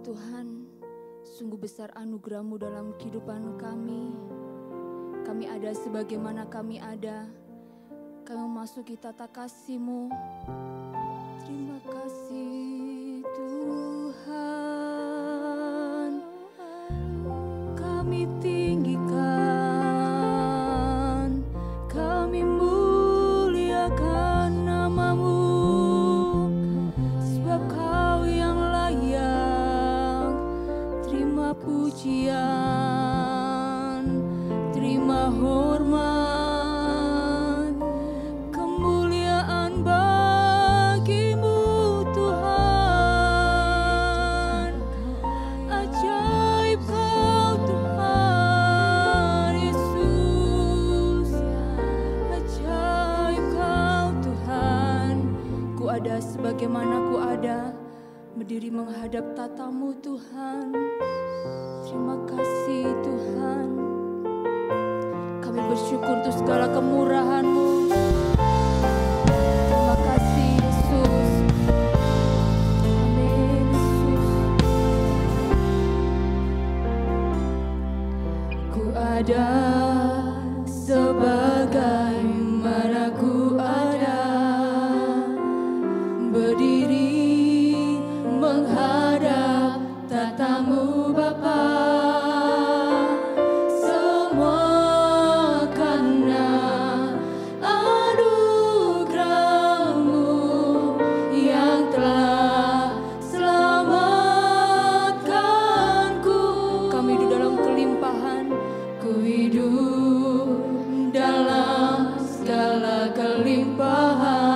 Tuhan, sungguh besar anugerah-Mu dalam kehidupan kami. Kami ada sebagaimana kami ada. Kami memasuki tata kasih-Mu. Terima kasih Tuhan. Kami tinggikan, kami muliakan nama-Mu. Sebab Kau yang layak terima pujian, terima hormat, kemuliaan bagi-Mu Tuhan. Ajaib Kau Tuhan Yesus, ajaib Kau Tuhan. Ku ada sebagaimana ku ada, berdiri menghadap tata-Mu Tuhan. Terima kasih Tuhan. Kami bersyukur untuk segala kemurahan-Mu. Terima kasih Yesus. Amin Yesus. Ku ada sebagaimana ku ada, berdiri menghadap tata-Mu Bapa. Semua karena anugerah-Mu yang telah selamatkanku. Kami hidup dalam kelimpahan, ku hidup dalam segala kelimpahan.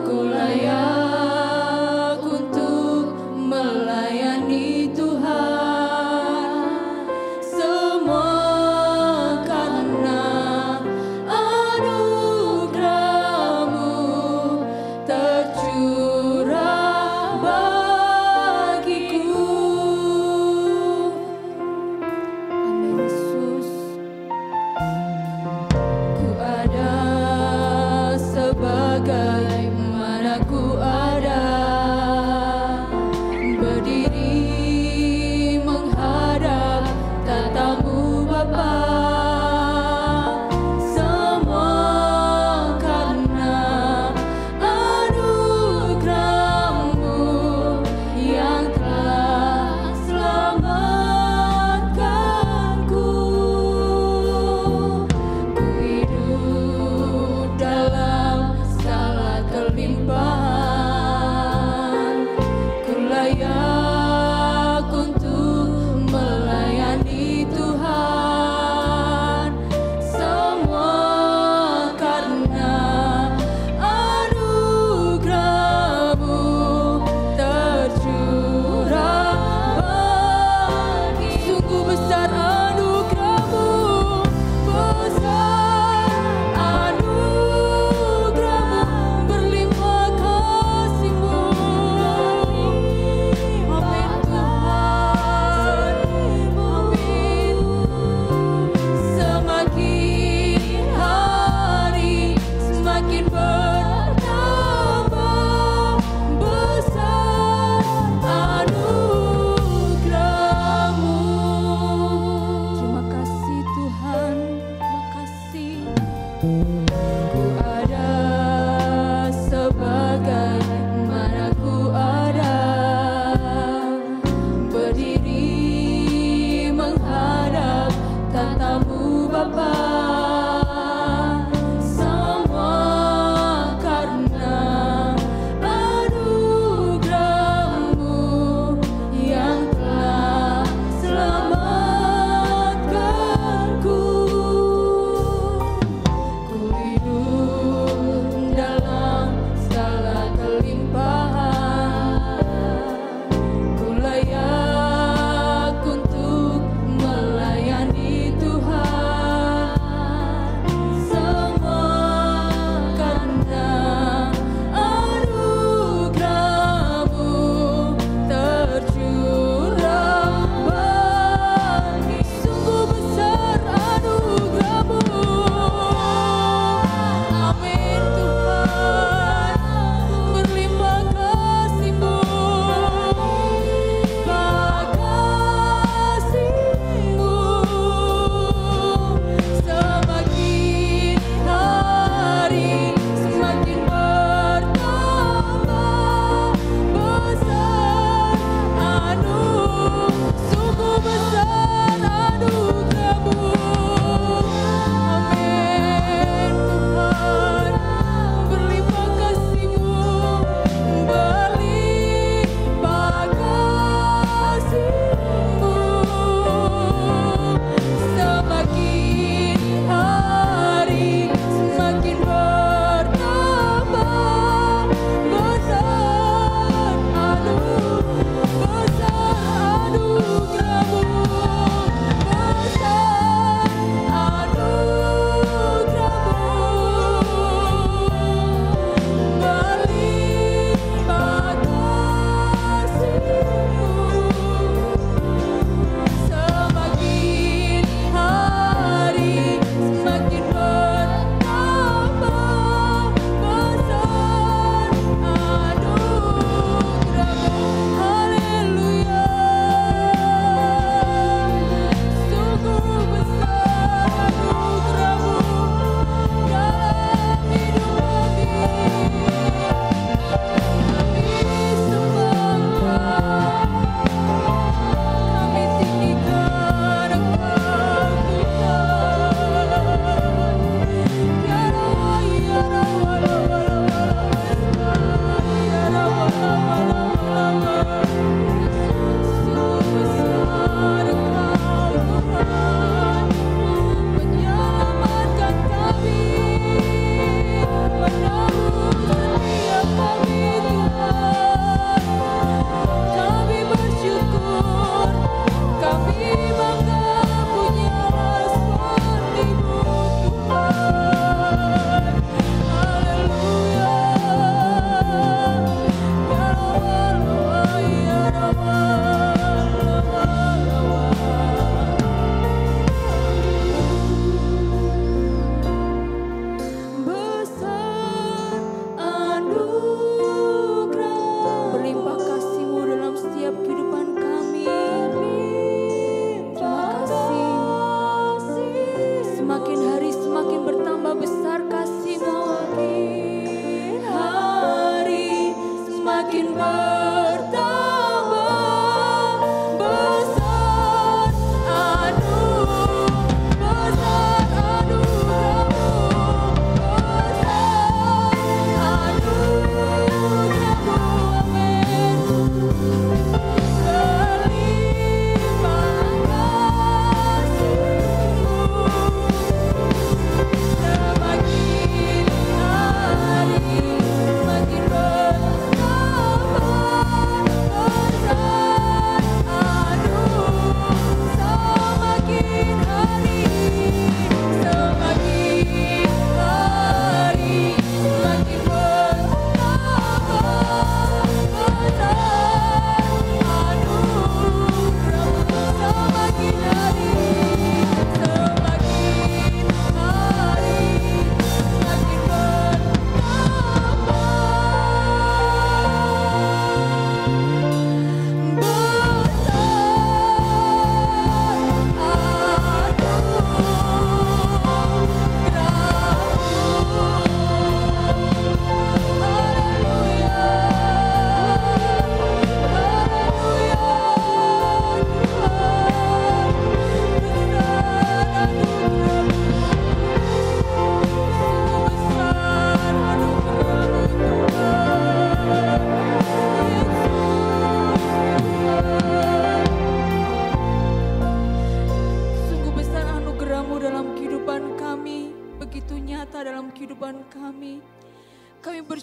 Ku layak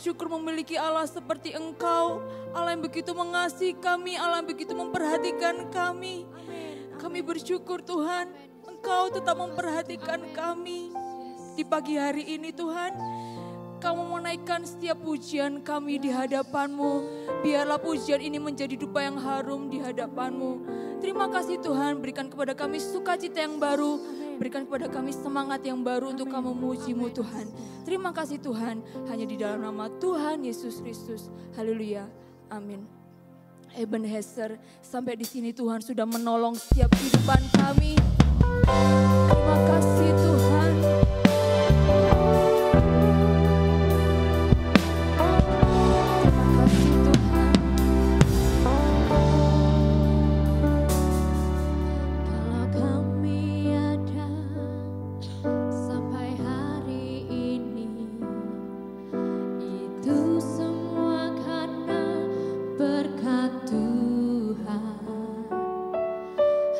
bersyukur memiliki Allah seperti Engkau. Allah yang begitu mengasihi kami, Allah yang begitu memperhatikan kami. Kami bersyukur Tuhan, Engkau tetap memperhatikan kami. Di pagi hari ini Tuhan, Kamu menaikkan setiap pujian kami di hadapan-Mu. Biarlah pujian ini menjadi dupa yang harum di hadapan-Mu. Terima kasih Tuhan, berikan kepada kami sukacita yang baru. Berikan kepada kami semangat yang baru untuk Kamu memuji-Mu Tuhan. Terima kasih Tuhan, hanya di dalam nama Tuhan Yesus Kristus. Haleluya, amin. Ebenezer, sampai di sini Tuhan sudah menolong setiap kehidupan kami. Terima kasih Tuhan.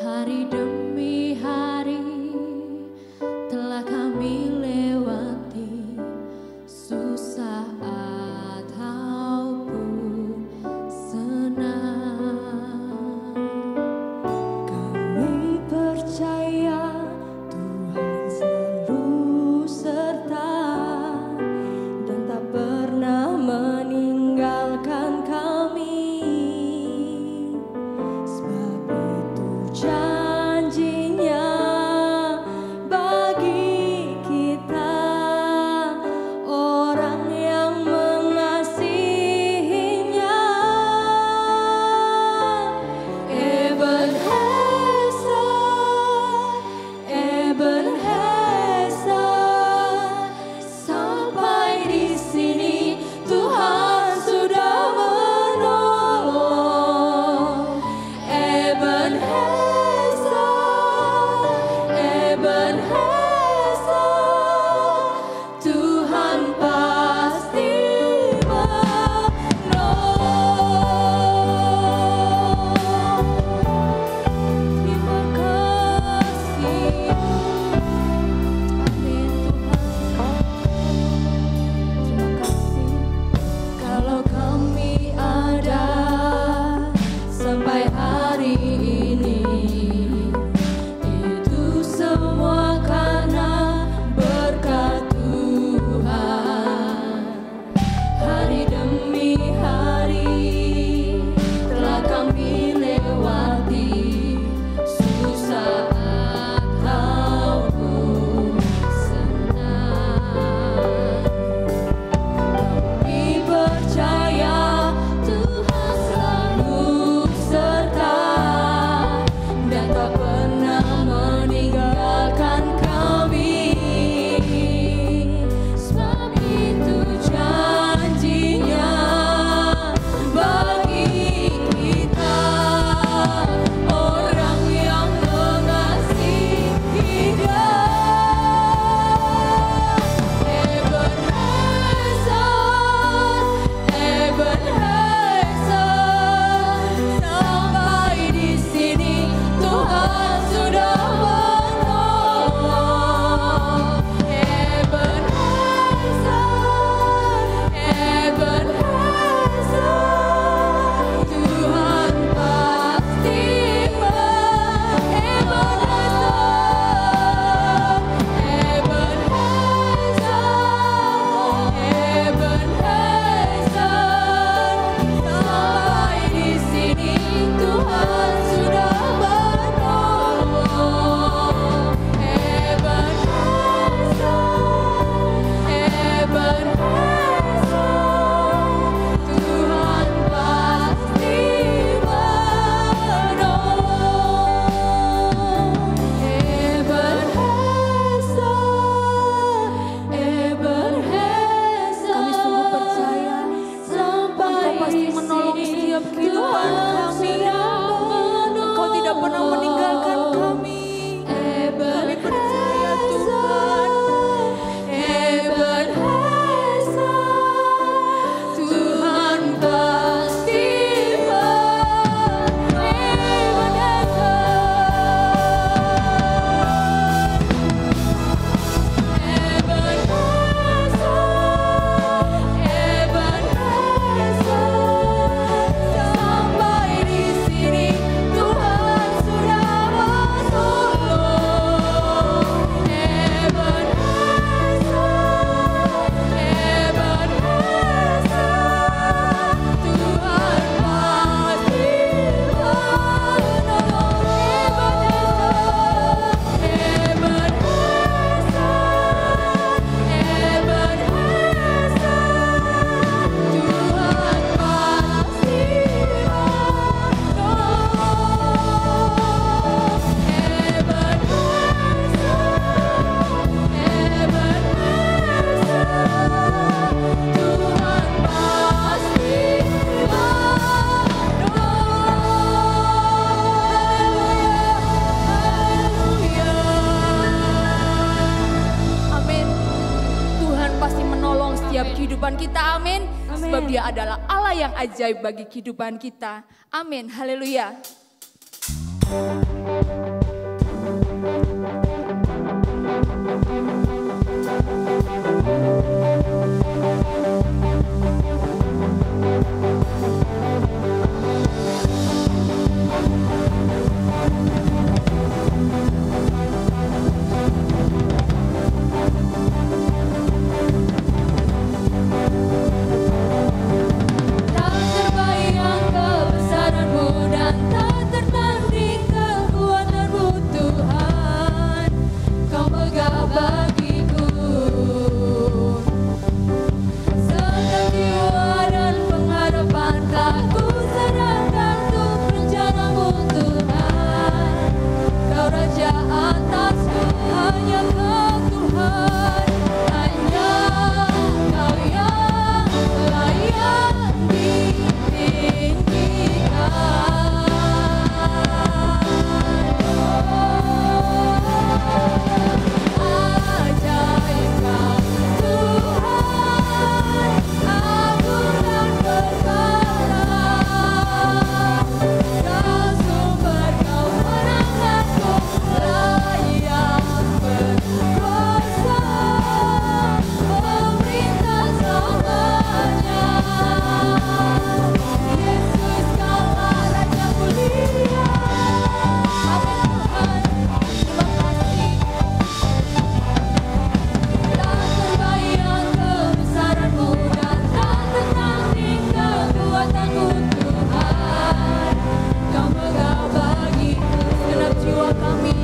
Hari demi hari kehidupan kita, amin. Sebab Dia adalah Allah yang ajaib bagi kehidupan kita, amin, haleluya. Tak terbayang kebesaran-Mu dan tak tertanding kekuatan-Mu Tuhan. Kau megah bagiku setiap jiwa dan pengharapan telah ku serahkan untuk rencana-Mu Tuhan. Kau Raja atasku, hanya Kau Tuhan, hanya Kau yang layak ajaib Kau Tuhan, agung dan perkasa. Kau sumber kemenanganku, layak berkuasa, pemerintah selamanya. Yesus Kaulah Raja mulia. Amin Tuhan, terima kasih. Tak terbayang kebesaran-Mu dan tak tertanding kekuatan-Mu Tuhan. Kau megah bagiku segenap jiwa kami,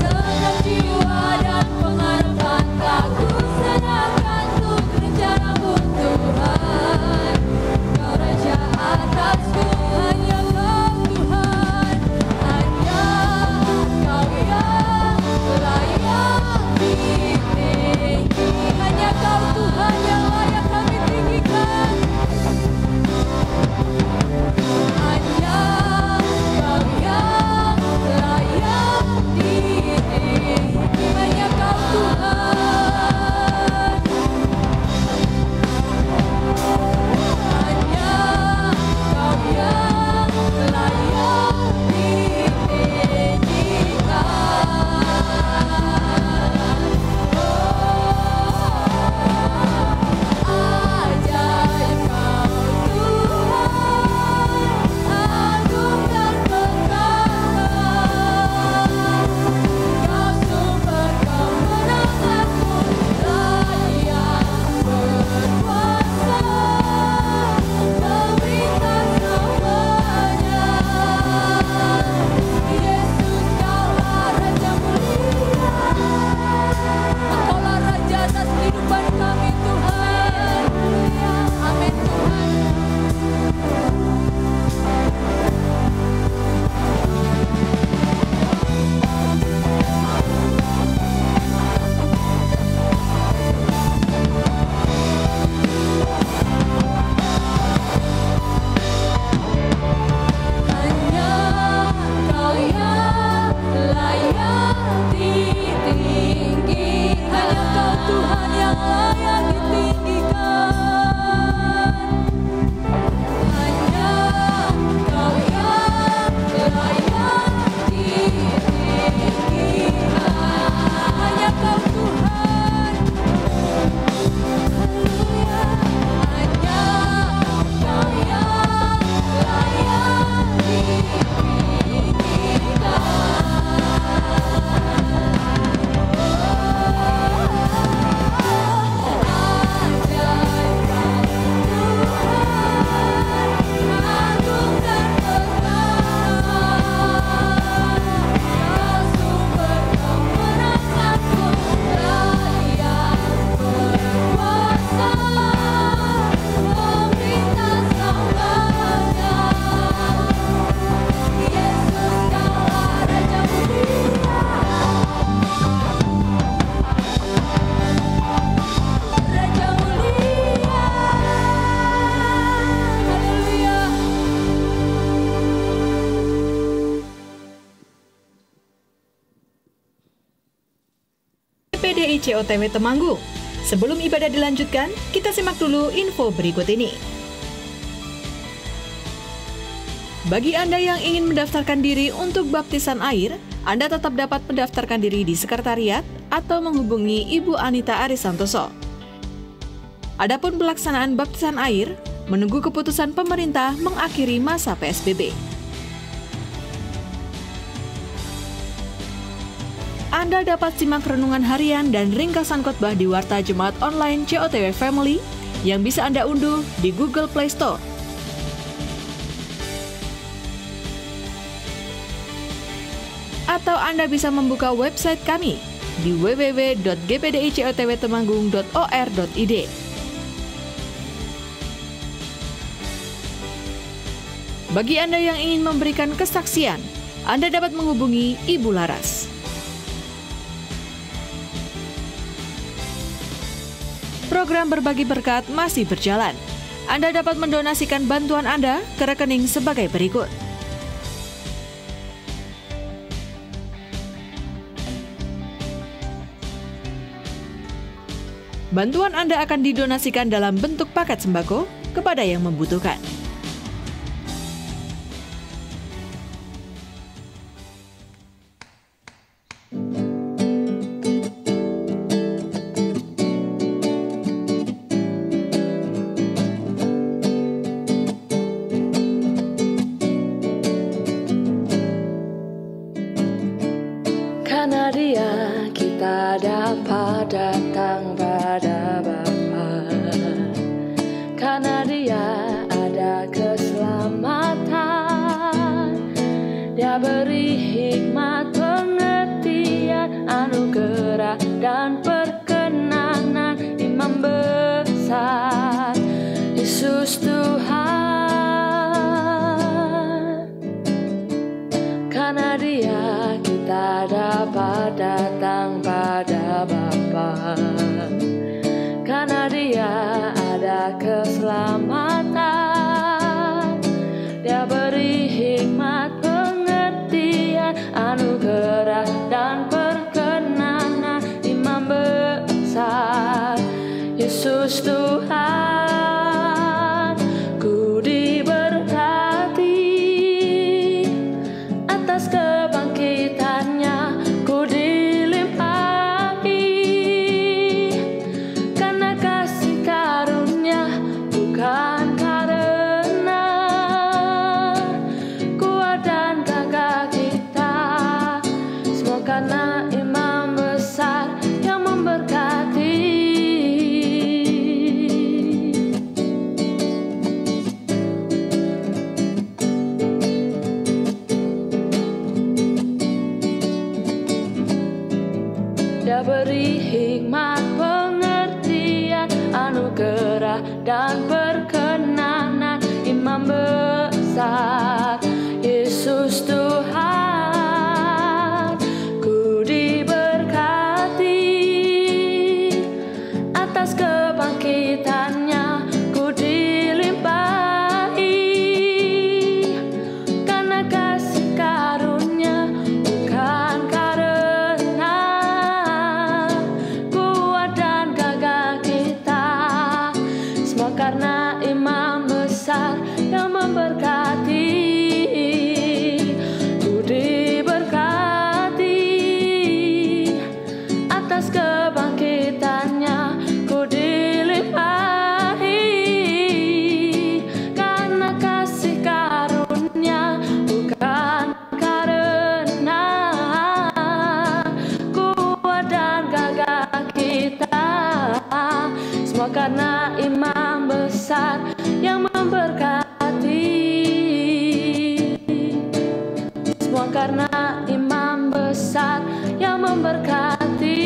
segenap jiwa dan pengharapan telah ku serahkan untuk rencana-Mu Tuhan. Kau Raja atasku, hanya Kau Tuhan, hanya Kau yang layak ditinggi. Hanya Kau Tuhan yang layak kami tinggikan. Hanya Kau yang layak ditinggi. Hanya Kau Tuhan. Hanya Kau yang layak ajaib Kau Tuhan, agung dan perkasa. Kau sumber kemenanganku, layak berkuasa, pemerintah selamanya. Yesus Kaulah Raja mulia. Engkaulah Raja atas kehidupan kami Tuhan. Amin Tuhan. Hanya Kau yang layak ditinggi. Hanya Kau Tuhan yang layak ditinggikan. Hanya Kau yang layak ditinggikan. Hanya Kau Tuhan. Haleluya. Hanya Kau yang layak Yesus Kaulah Raja mulia. Raja mulia. Haleluya. PDIC OTW Temanggung. Sebelum ibadah dilanjutkan, kita simak dulu info berikut ini. Bagi Anda yang ingin mendaftarkan diri untuk baptisan air, Anda tetap dapat mendaftarkan diri di sekretariat atau menghubungi Ibu Anita Arisantoso. Adapun pelaksanaan baptisan air menunggu keputusan pemerintah mengakhiri masa PSBB. Anda dapat simak renungan harian dan ringkasan khotbah di Warta Jemaat Online COTW Family yang bisa Anda unduh di Google Play Store. Atau Anda bisa membuka website kami di www.gpdicotwtemanggung.or.id. Bagi Anda yang ingin memberikan kesaksian, Anda dapat menghubungi Ibu Laras. Program Berbagi Berkat masih berjalan. Anda dapat mendonasikan bantuan Anda ke rekening sebagai berikut. Bantuan Anda akan didonasikan dalam bentuk paket sembako kepada yang membutuhkan. Karena Dia kita dapat datang pada Bapa. Karena Dia ada keselamatan. Dia beri hikmat, pengertian, anugerah dan perkenanan. Imam besar Yesus Tuhan. Karena Dia kita dapat datang pada Bapa. Karena Dia ada keselamatan. Dia beri hikmat, pengertian, anugerah dan perkenanan. Imam besar Yesus Tuhan. Ku diberkati atas kebangkitannya, ku dilimpahi karena kasih karunia, bukan karena kuat dan gagah kita. Semua karena Imam besar yang memberkati. Dia beri hikmat, pengertian, anugerah dan perkenanan. Imam besar Yesus Tuhan. Ku diberkati atas kebangkitannya, ku dilimpahi karena kasih karunia, bukan karena kuat dan gagah kita. Semua karena Imam besar yang memberkati. Ku diberkati atas kebangkitannya, ku dilimpahi karena kasih karunia, bukan karena kuat dan gagah kita. Semua karena Imam besar yang memberkati. Semua karena Imam besar yang memberkati.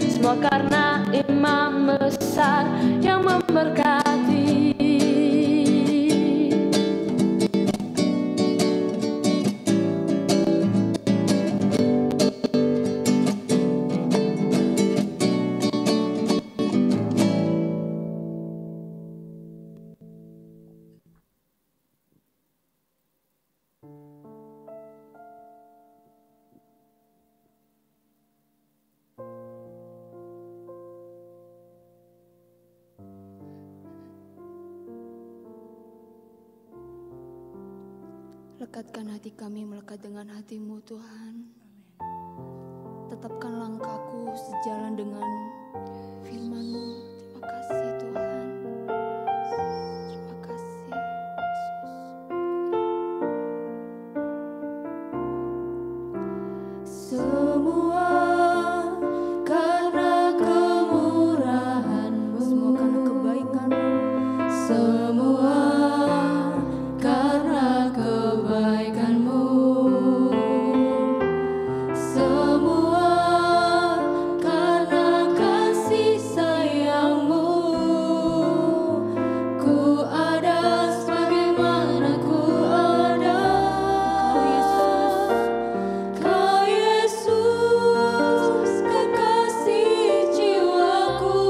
Semua karena Imam besar yang memberkati. Lekatkan hati kami melekat dengan hati-Mu Tuhan. Tetapkan langkahku sejalan dengan firman-Mu. Terima kasih Tuhan. Terima kasih Yesus. Semua karena kemurahan-Mu. Semua karena kebaikan-Mu. Semua karena kebaikan-Mu. Semua karena kasih sayang-Mu. Ku ada sebagaimana ku ada. Kau Yesus, kekasih jiwaku,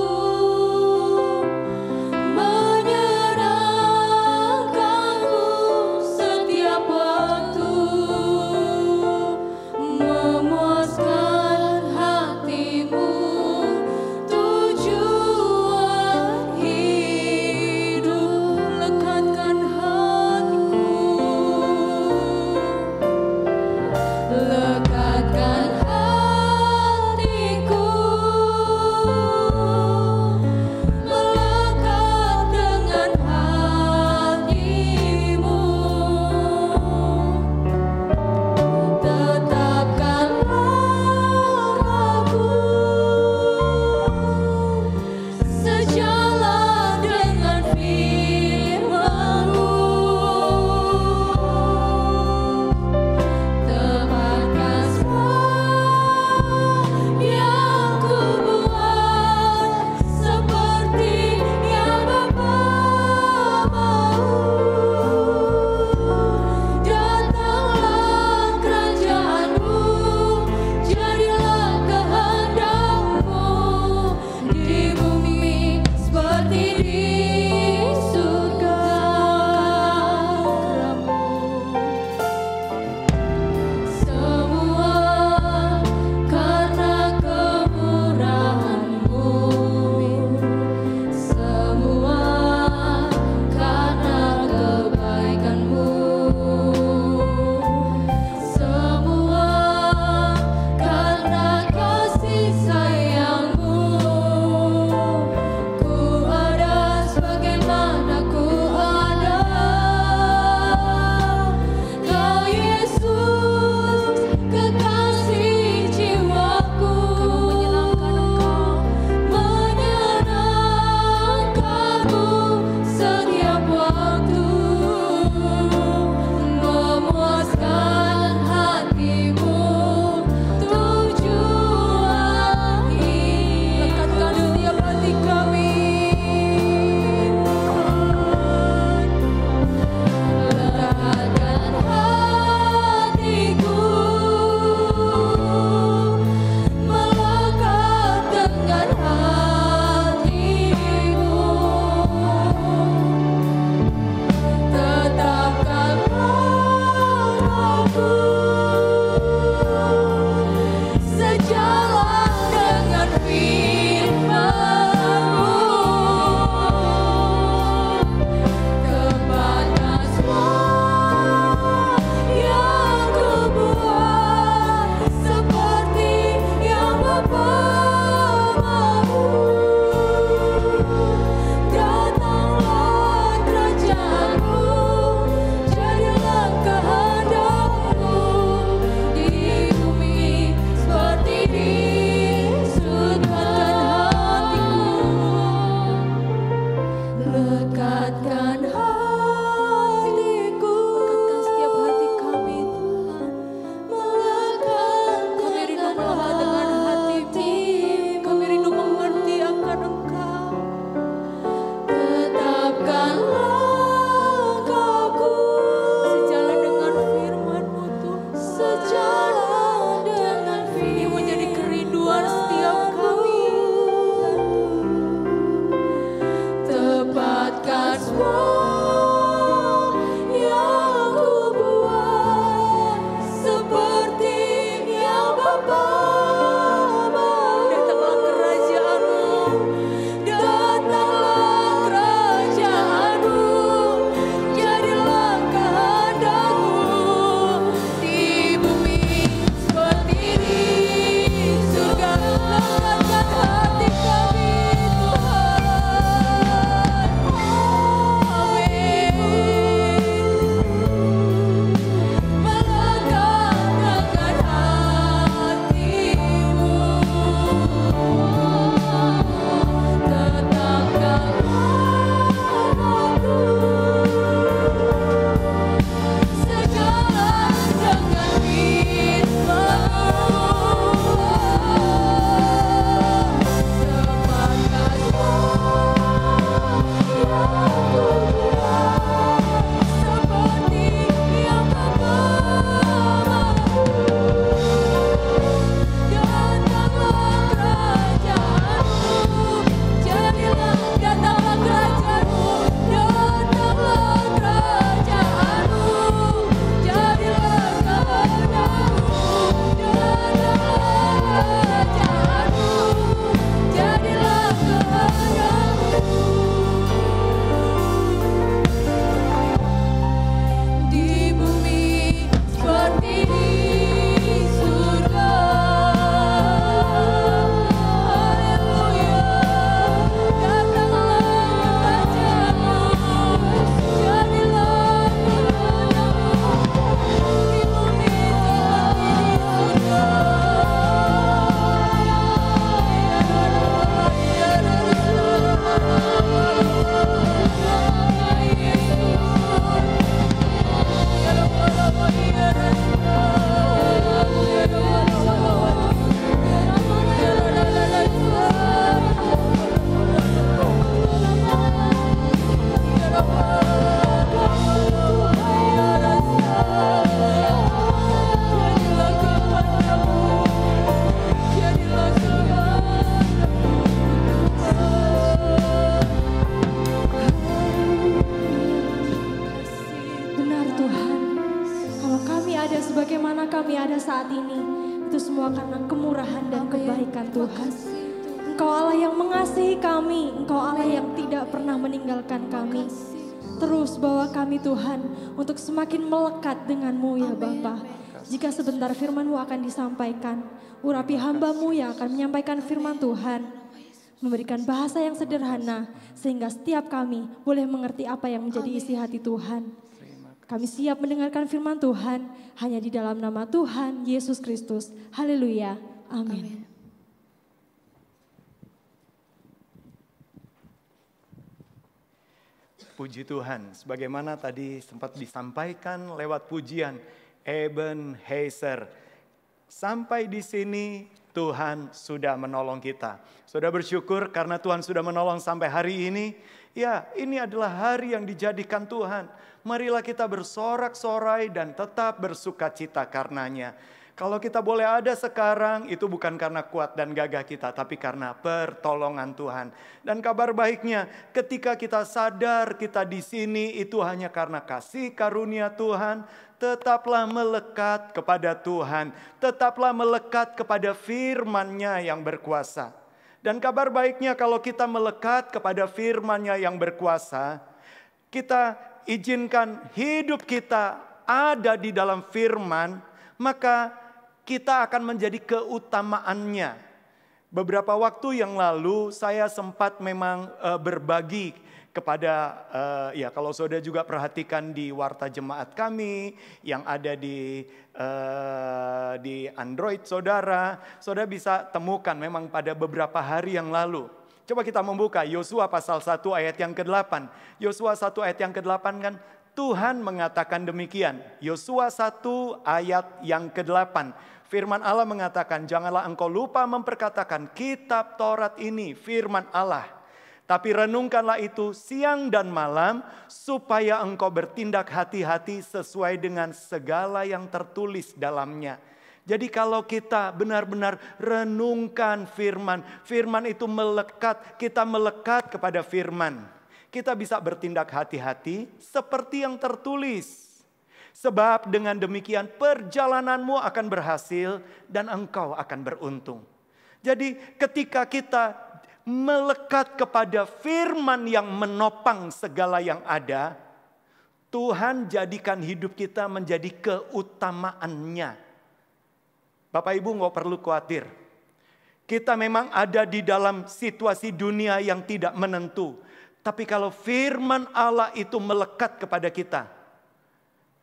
menyerahkanmu setiap waktu, memuaskan hati-Mu, tujuan hidup. Lekatkan hatiku, lekatkan hatiku, melekat dengan hati-Mu. Tetapkan langkahku sejalan dengan firman-Mu. Tepatkan semua yang ku buat seperti yang Bapa mau. Datanglah kerajaan-Mu, jadilah kehendak-Mu di bumi seperti di surga. Semua karena kemurahan-Mu. Semua karena kebaikan-Mu. Semua karena kasih sayang-Mu. Ku ada sebagaimana ku ada. Kau Yesus, kekasih jiwaku, menyenangkanmu setiap waktu, memuaskan hati-Mu, tujuan hidup. Lekatkan setiap hati kami, lekatkan hatiku, melekat dengan hati-Mu. Tetapkan langkahku sejalan dengan firman-Mu. Tepatkan semua yang ku buat seperti yang Bapa mau. Datanglah kerajaan-Mu, jadilah kehendak-Mu di bumi seperti di surga. Lekatkan hatiku, lekatkan setiap hati kami Tuhan. Kami rindu melekat dengan hati-Mu. Kami rindu mengerti akan Engkau. Tetapkan langkahku sejalan dengan firman-Mu Tuhan. Sejalan dengan firman-Mu. Ini menjadi kerinduan setiap kami. Tepatkan semua yang ku buat seperti yang Bapa mau. Datanglah kerajaan-Mu, datanglah kerajaan-Mu, jadilah kehendak-Mu karena kami ada saat ini, itu semua karena kemurahan dan kebaikan Tuhan. Engkau Allah yang mengasihi kami, Engkau Allah yang tidak pernah meninggalkan kami. Terus bawa kami Tuhan untuk semakin melekat denganmu ya Bapa. Jika sebentar firman-Mu akan disampaikan, urapi hamba-Mu yang akan menyampaikan firman Tuhan. Memberikan bahasa yang sederhana sehingga setiap kami boleh mengerti apa yang menjadi isi hati Tuhan. Kami siap mendengarkan firman Tuhan hanya di dalam nama Tuhan Yesus Kristus. Haleluya. Amin. Puji Tuhan, sebagaimana tadi sempat disampaikan lewat pujian Ebenezer. Sampai di sini Tuhan sudah menolong kita. Sudah bersyukur karena Tuhan sudah menolong sampai hari ini. Ya, ini adalah hari yang dijadikan Tuhan. Marilah kita bersorak-sorai dan tetap bersukacita karenanya. Kalau kita boleh ada sekarang, itu bukan karena kuat dan gagah kita, tapi karena pertolongan Tuhan. Dan kabar baiknya, ketika kita sadar kita di sini, itu hanya karena kasih karunia Tuhan. Tetaplah melekat kepada Tuhan, tetaplah melekat kepada firman-Nya yang berkuasa. Dan kabar baiknya kalau kita melekat kepada firman-Nya yang berkuasa, kita izinkan hidup kita ada di dalam firman, maka kita akan menjadi keutamaannya. Beberapa waktu yang lalu saya sempat memang berbagi kepada, ya kalau saudara juga perhatikan di warta jemaat kami yang ada di Android saudara bisa temukan memang pada beberapa hari yang lalu. Coba kita membuka Yosua pasal 1 ayat yang ke-8. Yosua 1 ayat yang ke-8 kan Tuhan mengatakan demikian. Yosua 1 ayat yang ke-8. Firman Allah mengatakan, janganlah engkau lupa memperkatakan kitab Taurat ini, firman Allah. Tapi renungkanlah itu siang dan malam, supaya engkau bertindak hati-hati sesuai dengan segala yang tertulis dalamnya. Jadi kalau kita benar-benar renungkan firman, firman itu melekat, kita melekat kepada firman. Kita bisa bertindak hati-hati seperti yang tertulis. Sebab dengan demikian perjalananmu akan berhasil dan engkau akan beruntung. Jadi ketika kita melekat kepada firman yang menopang segala yang ada, Tuhan jadikan hidup kita menjadi keutamaannya. Bapak Ibu nggak perlu khawatir. Kita memang ada di dalam situasi dunia yang tidak menentu. Tapi kalau firman Allah itu melekat kepada kita,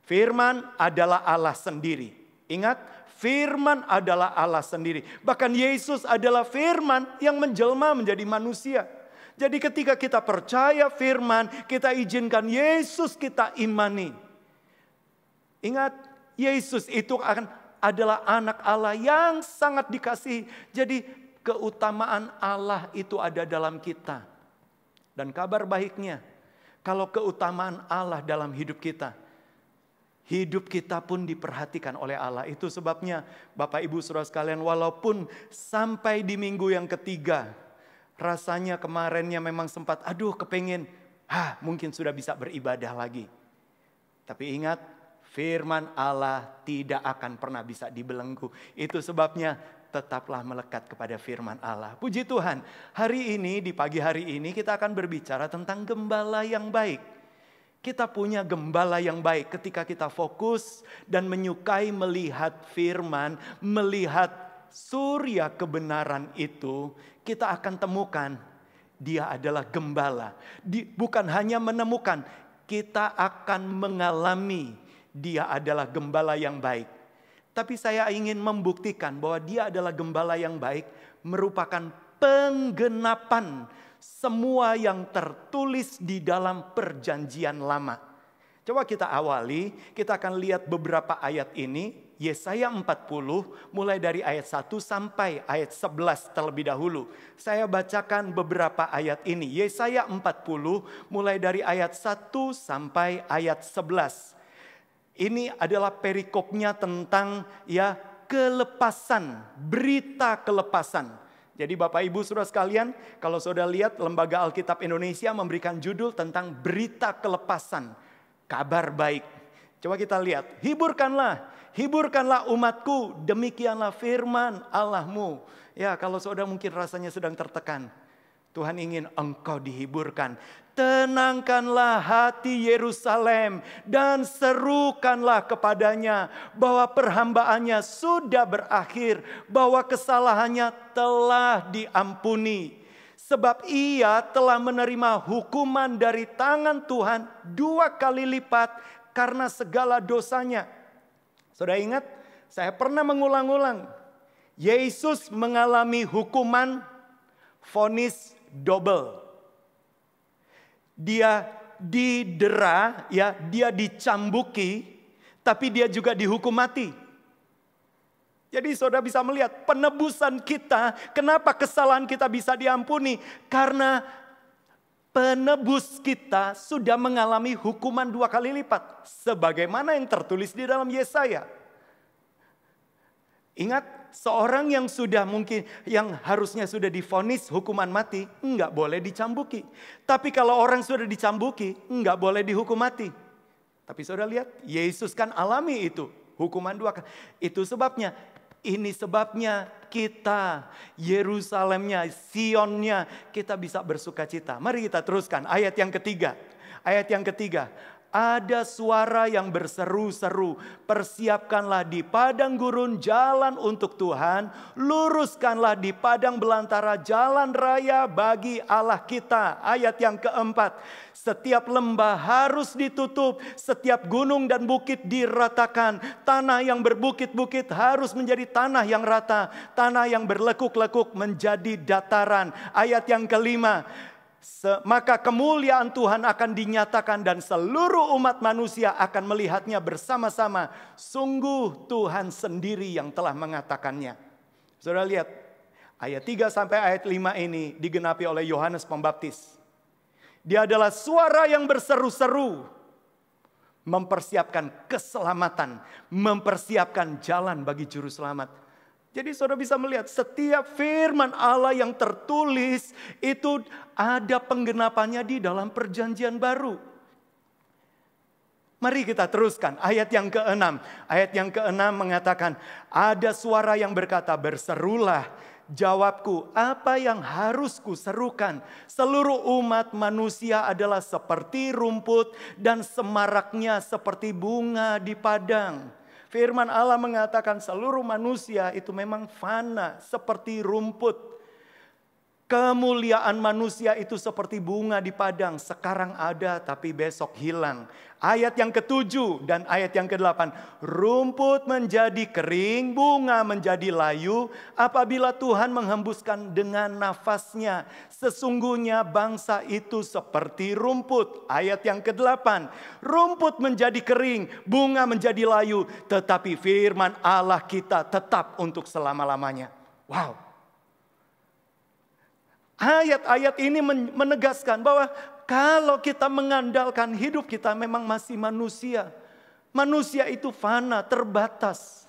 firman adalah Allah sendiri. Ingat, firman adalah Allah sendiri. Bahkan Yesus adalah firman yang menjelma menjadi manusia. Jadi ketika kita percaya firman, kita izinkan Yesus kita imani. Ingat, Yesus itu adalah anak Allah yang sangat dikasihi. Jadi keutamaan Allah itu ada dalam kita. Dan kabar baiknya, kalau keutamaan Allah dalam hidup kita pun diperhatikan oleh Allah. Itu sebabnya Bapak Ibu Saudara sekalian, walaupun sampai di minggu yang ketiga, rasanya kemarinnya memang sempat kepengen, mungkin sudah bisa beribadah lagi. Tapi ingat, firman Allah tidak akan pernah bisa dibelenggu. Itu sebabnya tetaplah melekat kepada firman Allah. Puji Tuhan, hari ini, di pagi hari ini kita akan berbicara tentang gembala yang baik. Kita punya gembala yang baik ketika kita fokus dan menyukai melihat firman, melihat surya kebenaran itu, kita akan temukan dia adalah gembala. Bukan hanya menemukan, kita akan mengalami dia adalah gembala yang baik. Tapi saya ingin membuktikan bahwa dia adalah gembala yang baik merupakan penggenapan semua yang tertulis di dalam perjanjian lama. Coba kita awali, kita akan lihat beberapa ayat ini. Yesaya 40 mulai dari ayat 1 sampai ayat 11 terlebih dahulu. Saya bacakan beberapa ayat ini. Yesaya 40 mulai dari ayat 1 sampai ayat 11. Ini adalah perikopnya tentang kelepasan, berita kelepasan. Jadi Bapak Ibu Saudara sekalian, kalau saudara lihat Lembaga Alkitab Indonesia memberikan judul tentang berita kelepasan, kabar baik. Coba kita lihat, hiburkanlah umatku, demikianlah firman Allahmu. Ya, kalau saudara mungkin rasanya sedang tertekan, Tuhan ingin engkau dihiburkan. Tenangkanlah hati Yerusalem dan serukanlah kepadanya bahwa perhambaannya sudah berakhir, bahwa kesalahannya telah diampuni. Sebab ia telah menerima hukuman dari tangan Tuhan 2 kali lipat karena segala dosanya. Saudara ingat, saya pernah mengulang-ulang. Yesus mengalami hukuman vonis double. Dia didera, ya, dia dicambuki, tapi dia juga dihukum mati. Jadi saudara bisa melihat penebusan kita, kenapa kesalahan kita bisa diampuni? Karena penebus kita sudah mengalami hukuman 2 kali lipat. Sebagaimana yang tertulis di dalam Yesaya. Ingat, seorang yang sudah mungkin, yang harusnya sudah divonis hukuman mati, enggak boleh dicambuki. Tapi kalau orang sudah dicambuki, enggak boleh dihukum mati. Tapi saudara lihat, Yesus kan alami itu, hukuman 2 kali. Itu sebabnya. Ini sebabnya kita, Yerusalemnya, Sionnya, kita bisa bersuka cita. Mari kita teruskan ayat yang ketiga. Ayat yang ketiga. Ada suara yang berseru-seru, persiapkanlah di padang gurun jalan untuk Tuhan, luruskanlah di padang belantara jalan raya bagi Allah kita. Ayat yang keempat, setiap lembah harus ditutup, setiap gunung dan bukit diratakan, tanah yang berbukit-bukit harus menjadi tanah yang rata, tanah yang berlekuk-lekuk menjadi dataran. Ayat yang kelima, maka kemuliaan Tuhan akan dinyatakan dan seluruh umat manusia akan melihatnya bersama-sama. Sungguh Tuhan sendiri yang telah mengatakannya. Saudara lihat, ayat 3 sampai ayat 5 ini digenapi oleh Yohanes Pembaptis. Dia adalah suara yang berseru-seru, mempersiapkan keselamatan, mempersiapkan jalan bagi juru selamat. Jadi saudara bisa melihat setiap firman Allah yang tertulis itu ada penggenapannya di dalam perjanjian baru. Mari kita teruskan ayat yang ke-6. Ayat yang ke-6 mengatakan, ada suara yang berkata, berserulah. Jawabku, apa yang harus kuserukan? Seluruh umat manusia adalah seperti rumput dan semaraknya seperti bunga di padang. Firman Allah mengatakan seluruh manusia itu memang fana seperti rumput. Kemuliaan manusia itu seperti bunga di padang. Sekarang ada tapi besok hilang. Ayat yang ke-7 dan ayat yang ke-8. Rumput menjadi kering, bunga menjadi layu. Apabila Tuhan menghembuskan dengan nafasnya. Sesungguhnya bangsa itu seperti rumput. Ayat yang ke-8. Rumput menjadi kering, bunga menjadi layu. Tetapi firman Allah kita tetap untuk selama-lamanya. Wow. Ayat-ayat ini menegaskan bahwa kalau kita mengandalkan hidup kita memang masih manusia. Manusia itu fana, terbatas.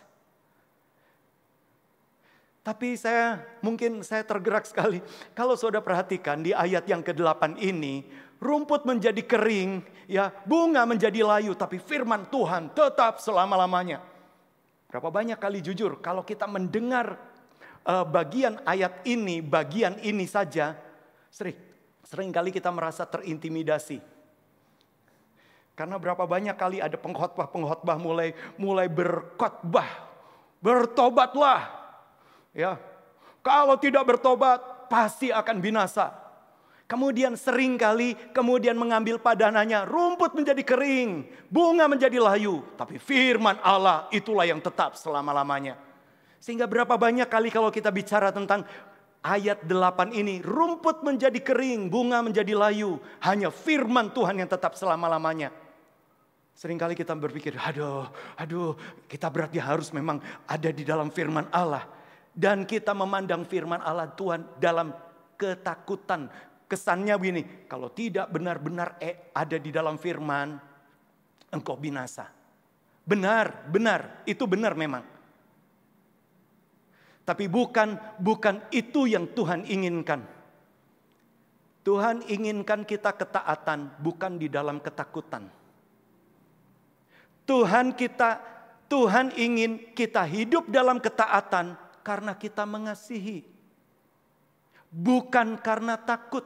Tapi mungkin saya tergerak sekali. Kalau saudara perhatikan di ayat yang ke-8 ini, rumput menjadi kering, ya, bunga menjadi layu, tapi firman Tuhan tetap selama-lamanya. Berapa banyak kali jujur kalau kita mendengar bagian ayat ini, bagian ini saja, sering kali kita merasa terintimidasi. Karena berapa banyak kali ada pengkhotbah mulai berkhotbah, bertobatlah. Ya, kalau tidak bertobat pasti akan binasa. Kemudian kemudian mengambil padanannya, rumput menjadi kering, bunga menjadi layu, tapi firman Allah itulah yang tetap selama-lamanya. Sehingga berapa banyak kali kalau kita bicara tentang ayat 8 ini, rumput menjadi kering, bunga menjadi layu, hanya firman Tuhan yang tetap selama-lamanya. Seringkali kita berpikir, aduh, kita berarti harus memang ada di dalam firman Allah. Dan kita memandang firman Allah Tuhan dalam ketakutan. Kesannya begini, kalau tidak benar-benar ada di dalam firman, engkau binasa. Benar, itu benar memang. Tapi bukan itu yang Tuhan inginkan. Tuhan inginkan kita ketaatan, bukan di dalam ketakutan. Tuhan ingin kita hidup dalam ketaatan karena kita mengasihi. Bukan karena takut.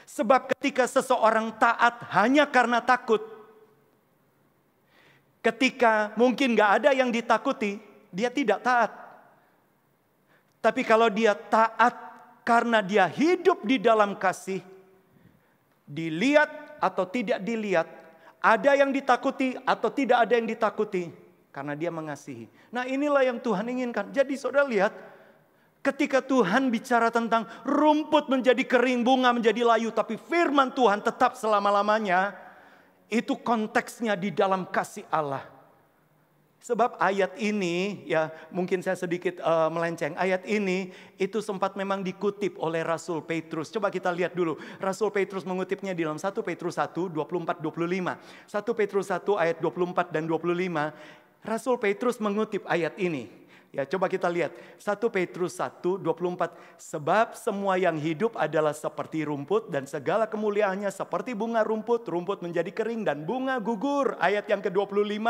Sebab ketika seseorang taat hanya karena takut, ketika mungkin gak ada yang ditakuti, dia tidak taat. Tapi kalau dia taat karena dia hidup di dalam kasih, dilihat atau tidak dilihat, ada yang ditakuti atau tidak ada yang ditakuti, karena dia mengasihi. Nah, inilah yang Tuhan inginkan. Jadi saudara lihat, ketika Tuhan bicara tentang rumput menjadi kering, bunga menjadi layu, tapi firman Tuhan tetap selama-lamanya, itu konteksnya di dalam kasih Allah. Sebab ayat ini, ya mungkin saya sedikit melenceng. Ayat ini itu sempat memang dikutip oleh Rasul Petrus. Coba kita lihat dulu. Rasul Petrus mengutipnya di dalam 1 Petrus 1, 24-25. 1 Petrus 1 ayat 24 dan 25. Rasul Petrus mengutip ayat ini. Ya, coba kita lihat 1 Petrus 1, 24. Sebab semua yang hidup adalah seperti rumput dan segala kemuliaannya seperti bunga rumput. Rumput menjadi kering dan bunga gugur. Ayat yang ke-25.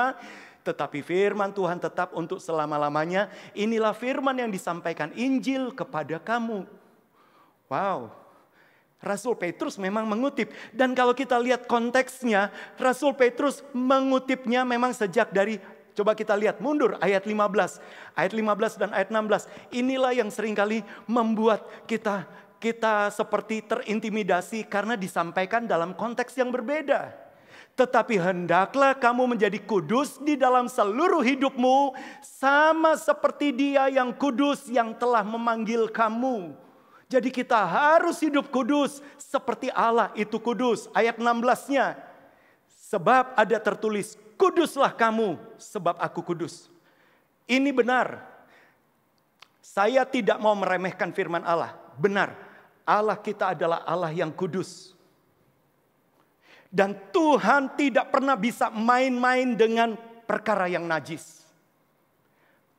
Tetapi firman Tuhan tetap untuk selama-lamanya. Inilah firman yang disampaikan Injil kepada kamu. Wow. Rasul Petrus memang mengutip. Dan kalau kita lihat konteksnya, Rasul Petrus mengutipnya memang sejak dari, coba kita lihat mundur ayat 15. Ayat 15 dan ayat 16. Inilah yang seringkali membuat kita seperti terintimidasi karena disampaikan dalam konteks yang berbeda. Tetapi hendaklah kamu menjadi kudus di dalam seluruh hidupmu, sama seperti Dia yang kudus yang telah memanggil kamu. Jadi kita harus hidup kudus seperti Allah itu kudus. Ayat 16-nya. Sebab ada tertulis, kuduslah kamu sebab aku kudus. Ini benar. Saya tidak mau meremehkan firman Allah. Benar, Allah kita adalah Allah yang kudus. Dan Tuhan tidak pernah bisa main-main dengan perkara yang najis.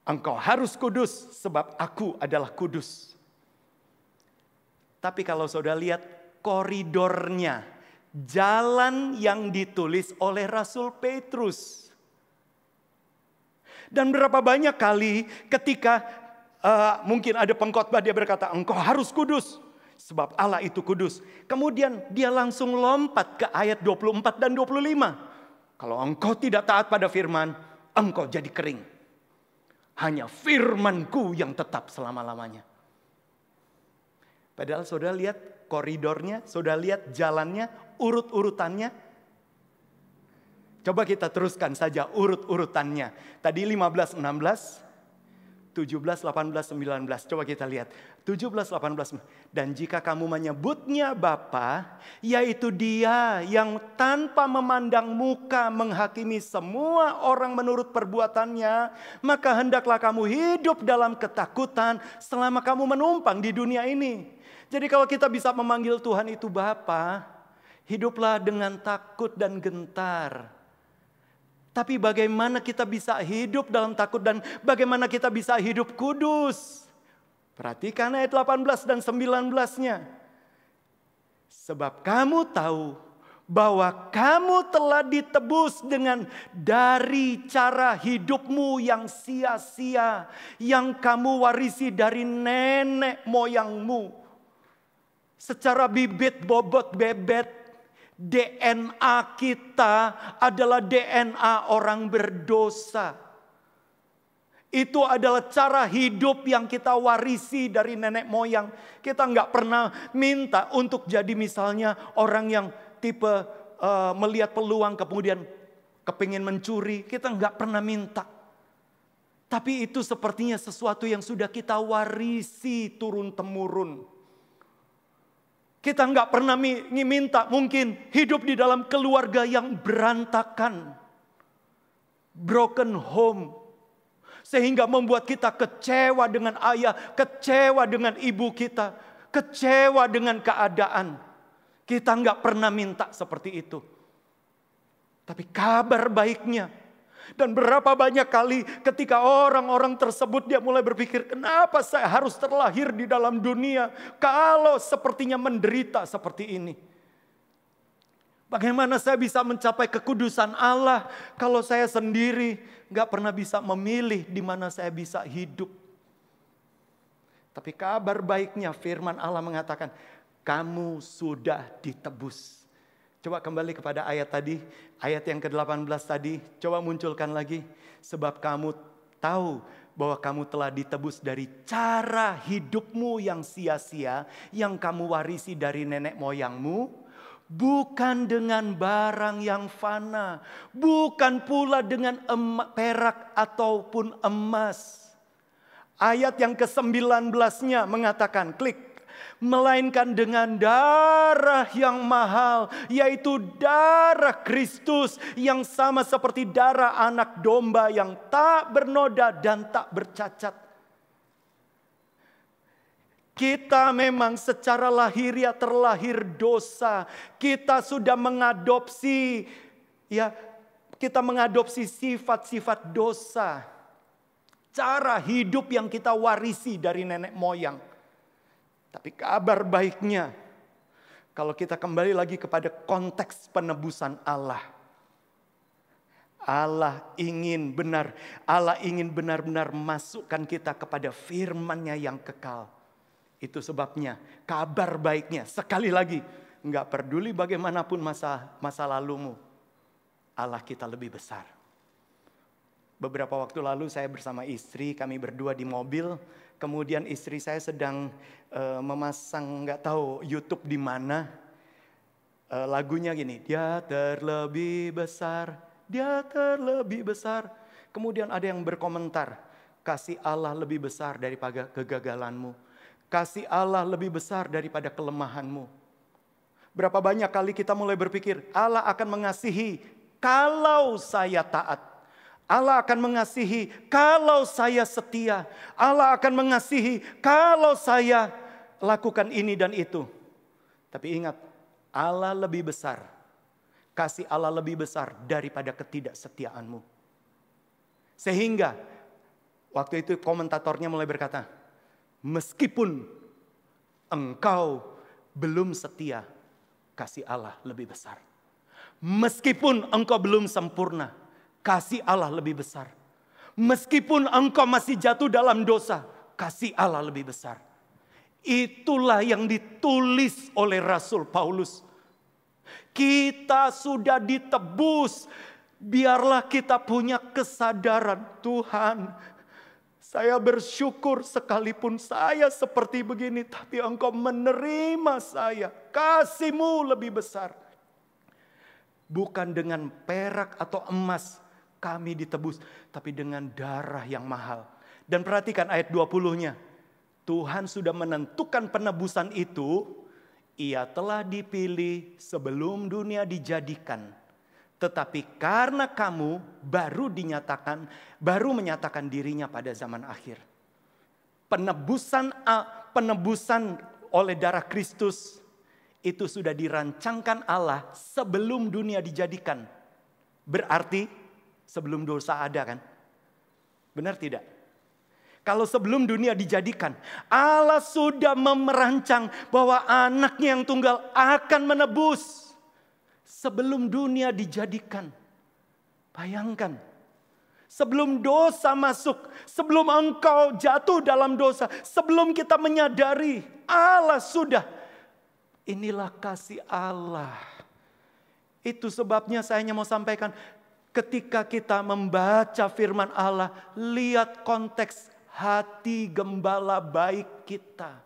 Engkau harus kudus sebab aku adalah kudus. Tapi kalau saudara lihat koridornya, jalan yang ditulis oleh Rasul Petrus. Dan berapa banyak kali ketika mungkin ada pengkhotbah dia berkata, engkau harus kudus. Sebab Allah itu kudus. Kemudian dia langsung lompat ke ayat 24 dan 25. Kalau engkau tidak taat pada firman, engkau jadi kering. Hanya firmanku yang tetap selama-lamanya. Padahal saudara lihat koridornya, saudara lihat jalannya, urut-urutannya. Coba kita teruskan saja urut-urutannya. Tadi 15, 16. 17, 18, 19. Coba kita lihat. 17, 18. Dan jika kamu menyebutnya Bapa, yaitu Dia yang tanpa memandang muka menghakimi semua orang menurut perbuatannya, maka hendaklah kamu hidup dalam ketakutan selama kamu menumpang di dunia ini. Jadi kalau kita bisa memanggil Tuhan itu Bapa, hiduplah dengan takut dan gentar. Tapi bagaimana kita bisa hidup dalam takut dan bagaimana kita bisa hidup kudus? Perhatikan ayat 18 dan 19-nya. Sebab kamu tahu bahwa kamu telah ditebus dengan dari cara hidupmu yang sia-sia, yang kamu warisi dari nenek moyangmu. Secara bibit bobot bebet, DNA kita adalah DNA orang berdosa. Itu adalah cara hidup yang kita warisi dari nenek moyang. Kita nggak pernah minta untuk jadi misalnya orang yang tipe melihat peluang kemudian kepingin mencuri. Kita nggak pernah minta. Tapi itu sepertinya sesuatu yang sudah kita warisi turun-temurun. Kita nggak pernah minta mungkin hidup di dalam keluarga yang berantakan. Broken home. Sehingga membuat kita kecewa dengan ayah, kecewa dengan ibu kita. Kecewa dengan keadaan. Kita nggak pernah minta seperti itu. Tapi kabar baiknya. Dan berapa banyak kali ketika orang-orang tersebut dia mulai berpikir, kenapa saya harus terlahir di dalam dunia kalau sepertinya menderita seperti ini. Bagaimana saya bisa mencapai kekudusan Allah kalau saya sendiri gak pernah bisa memilih di mana saya bisa hidup. Tapi kabar baiknya firman Allah mengatakan, kamu sudah ditebus. Coba kembali kepada ayat tadi, ayat yang ke-18 tadi, coba munculkan lagi. Sebab kamu tahu bahwa kamu telah ditebus dari cara hidupmu yang sia-sia, yang kamu warisi dari nenek moyangmu, bukan dengan barang yang fana, bukan pula dengan perak ataupun emas. Ayat yang ke-19-nya mengatakan, klik. Melainkan dengan darah yang mahal, yaitu darah Kristus yang sama seperti darah anak domba yang tak bernoda dan tak bercacat. Kita memang secara lahiriah terlahir dosa. Kita sudah mengadopsi, kita mengadopsi sifat-sifat dosa. Cara hidup yang kita warisi dari nenek moyang. Tapi kabar baiknya, kalau kita kembali lagi kepada konteks penebusan Allah. Allah ingin benar-benar masukkan kita kepada firman-Nya yang kekal. Itu sebabnya kabar baiknya, sekali lagi, enggak peduli bagaimanapun masa lalumu, Allah kita lebih besar. Beberapa waktu lalu saya bersama istri, kami berdua di mobil. Kemudian istri saya sedang memasang, nggak tahu YouTube di mana. Lagunya gini, dia terlebih besar, dia terlebih besar. Kemudian ada yang berkomentar, kasih Allah lebih besar daripada kegagalanmu. Kasih Allah lebih besar daripada kelemahanmu. Berapa banyak kali kita mulai berpikir, Allah akan mengasihi kalau saya taat. Allah akan mengasihi kalau saya setia. Allah akan mengasihi kalau saya lakukan ini dan itu. Tapi ingat, Allah lebih besar. Kasih Allah lebih besar daripada ketidaksetiaanmu. Sehingga waktu itu komentatornya mulai berkata, meskipun engkau belum setia, kasih Allah lebih besar. Meskipun engkau belum sempurna, kasih Allah lebih besar. Meskipun engkau masih jatuh dalam dosa, kasih Allah lebih besar. Itulah yang ditulis oleh Rasul Paulus. Kita sudah ditebus. Biarlah kita punya kesadaran, Tuhan, saya bersyukur sekalipun saya seperti begini, tapi engkau menerima saya. Kasih-Mu lebih besar. Bukan dengan perak atau emas kami ditebus, tapi dengan darah yang mahal. Dan perhatikan ayat 20-nya. Tuhan sudah menentukan penebusan itu. Ia telah dipilih sebelum dunia dijadikan. Tetapi karena kamu baru menyatakan dirinya pada zaman akhir. Penebusan oleh darah Kristus itu sudah dirancangkan Allah sebelum dunia dijadikan. Berarti sebelum dosa ada kan? Benar tidak? Kalau sebelum dunia dijadikan, Allah sudah merancang bahwa anaknya yang tunggal akan menebus. Sebelum dunia dijadikan. Bayangkan. Sebelum dosa masuk, sebelum engkau jatuh dalam dosa, sebelum kita menyadari Allah sudah. Inilah kasih Allah. Itu sebabnya saya hanya mau sampaikan, ketika kita membaca firman Allah, lihat konteks hati gembala baik kita.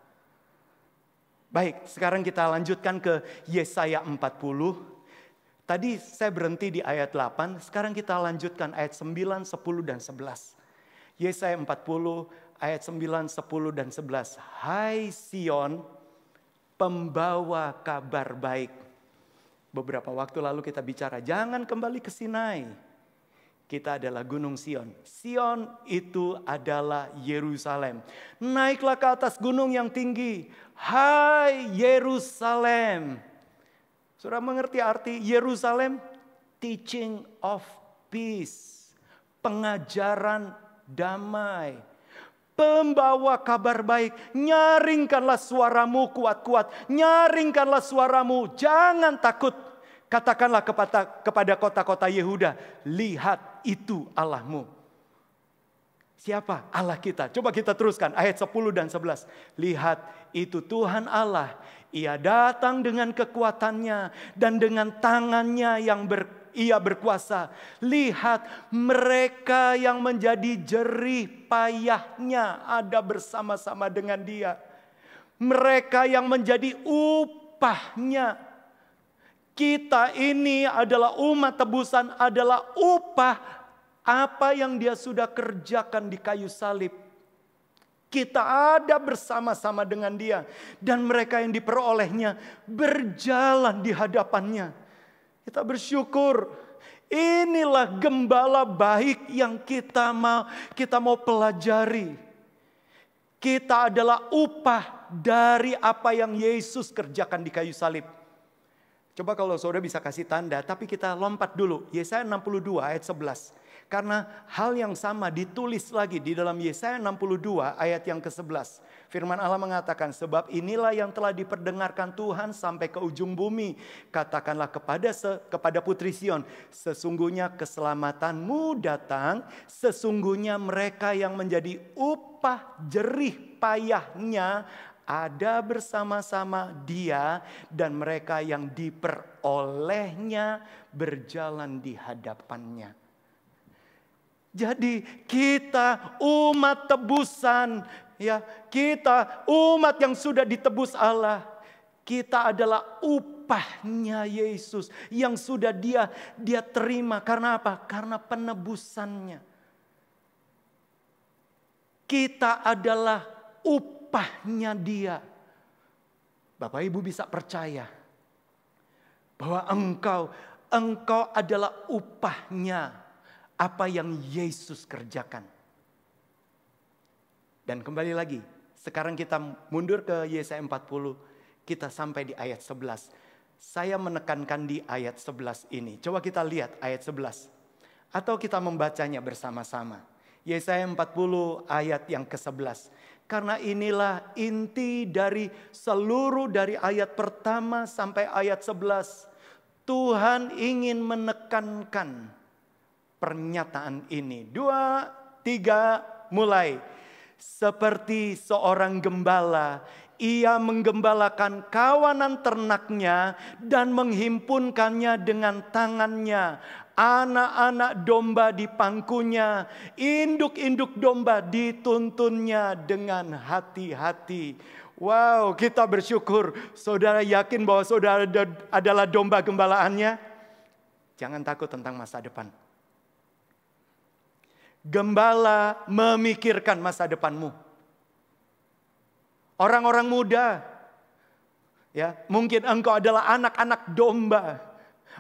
Baik, sekarang kita lanjutkan ke Yesaya 40. Tadi saya berhenti di ayat 8, sekarang kita lanjutkan ayat 9, 10, dan 11. Yesaya 40 ayat 9, 10, dan 11. Hai Sion, pembawa kabar baik. Beberapa waktu lalu kita bicara, jangan kembali ke Sinai. Kita adalah Gunung Sion. Sion itu adalah Yerusalem. Naiklah ke atas gunung yang tinggi. Hai Yerusalem. Saudara mengerti arti Yerusalem? Teaching of peace. Pengajaran damai. Pembawa kabar baik. Nyaringkanlah suaramu kuat-kuat. Nyaringkanlah suaramu. Jangan takut. Katakanlah kepada kota-kota Yehuda, lihat itu Allahmu. Siapa? Allah kita. Coba kita teruskan ayat 10 dan 11. Lihat itu Tuhan Allah. Ia datang dengan kekuatannya dan dengan tangannya yang ia berkuasa. Lihat mereka yang menjadi jerih payahnya ada bersama-sama dengan dia. Mereka yang menjadi upahnya. Kita ini adalah umat tebusan, adalah upah apa yang dia sudah kerjakan di kayu salib. Kita ada bersama-sama dengan dia. Dan mereka yang diperolehnya berjalan di hadapannya. Kita bersyukur. Inilah gembala baik yang kita mau pelajari. Kita adalah upah dari apa yang Yesus kerjakan di kayu salib. Coba kalau saudara bisa kasih tanda, tapi kita lompat dulu. Yesaya 62 ayat 11. Karena hal yang sama ditulis lagi di dalam Yesaya 62 ayat yang ke-11. Firman Allah mengatakan, sebab inilah yang telah diperdengarkan Tuhan sampai ke ujung bumi. Katakanlah kepada Putri Sion, sesungguhnya keselamatanmu datang, sesungguhnya mereka yang menjadi upah jerih payahnya ada bersama-sama dia, dan mereka yang diperolehnya berjalan di hadapannya. Jadi kita umat tebusan, ya, kita umat yang sudah ditebus Allah. Kita adalah upahnya Yesus yang sudah dia terima. Karena apa? Karena penebusannya. Kita adalah upahnya dia. Bapak Ibu bisa percaya bahwa engkau adalah upahnya apa yang Yesus kerjakan. Dan kembali lagi, sekarang kita mundur ke Yesaya 40, kita sampai di ayat 11. Saya menekankan di ayat 11 ini. Coba kita lihat ayat 11. Atau kita membacanya bersama-sama. Yesaya 40 ayat yang ke-11. Karena inilah inti dari seluruh dari ayat pertama sampai ayat 11. Tuhan ingin menekankan pernyataan ini. 2, 3, mulai. Seperti seorang gembala, ia menggembalakan kawanan ternaknya dan menghimpunkannya dengan tangannya. Anak-anak domba di pangkunya, induk-induk domba dituntunnya dengan hati-hati. Wow, kita bersyukur. Saudara yakin bahwa saudara adalah domba gembalaannya? Jangan takut tentang masa depan. Gembala memikirkan masa depanmu. Orang-orang muda, ya, mungkin engkau adalah anak-anak domba.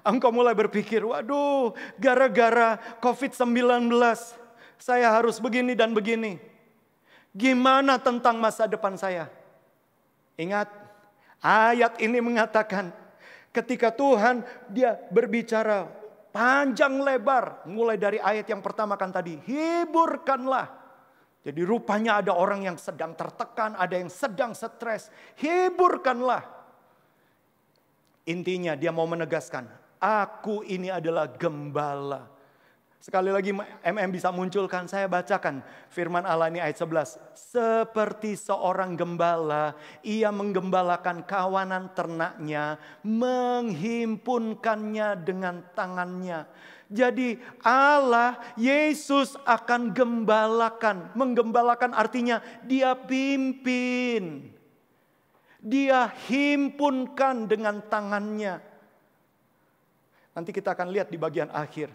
Engkau mulai berpikir, waduh, gara-gara COVID-19 saya harus begini dan begini. Gimana tentang masa depan saya? Ingat, ayat ini mengatakan ketika Tuhan dia berbicara panjang lebar, mulai dari ayat yang pertama kan tadi, hiburkanlah. Jadi rupanya ada orang yang sedang tertekan, ada yang sedang stres, hiburkanlah. Intinya dia mau menegaskan, aku ini adalah gembala. Sekali lagi bisa munculkan, saya bacakan firman Allah ini ayat 11. Seperti seorang gembala, ia menggembalakan kawanan ternaknya, menghimpunkannya dengan tangannya. Jadi Allah, Yesus akan gembalakan. Menggembalakan artinya dia pimpin. Dia himpunkan dengan tangannya. Nanti kita akan lihat di bagian akhir.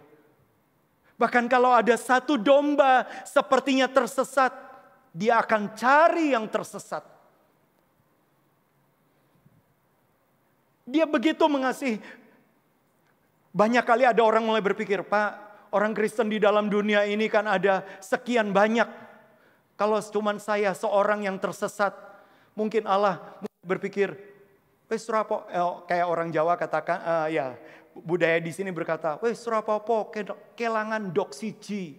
Bahkan kalau ada satu domba sepertinya tersesat, dia akan cari yang tersesat. Dia begitu mengasihi. Banyak kali ada orang mulai berpikir, Pak, orang Kristen di dalam dunia ini kan ada sekian banyak. Kalau cuma saya seorang yang tersesat, mungkin Allah berpikir, wes rapo, kayak orang Jawa katakan, ya. Budaya di sini berkata, wes rapopo kelangan dok siji.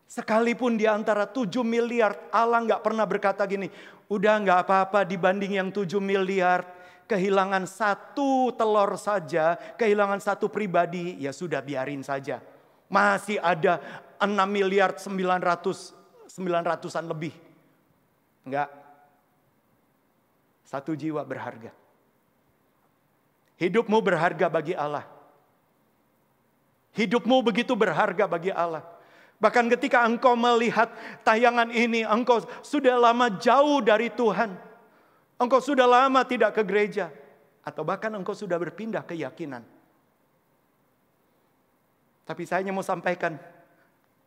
Sekalipun di antara 7 miliar, Allah nggak pernah berkata gini, udah nggak apa-apa dibanding yang 7 miliar. kehilangan satu telur saja, kehilangan satu pribadi, ya sudah biarin saja. Masih ada 6.900.000.000-an lebih. Enggak. Satu jiwa berharga. Hidupmu berharga bagi Allah. Hidupmu begitu berharga bagi Allah. Bahkan ketika engkau melihat tayangan ini, engkau sudah lama jauh dari Tuhan. Engkau sudah lama tidak ke gereja. Atau bahkan engkau sudah berpindah keyakinan. Tapi saya hanya mau sampaikan,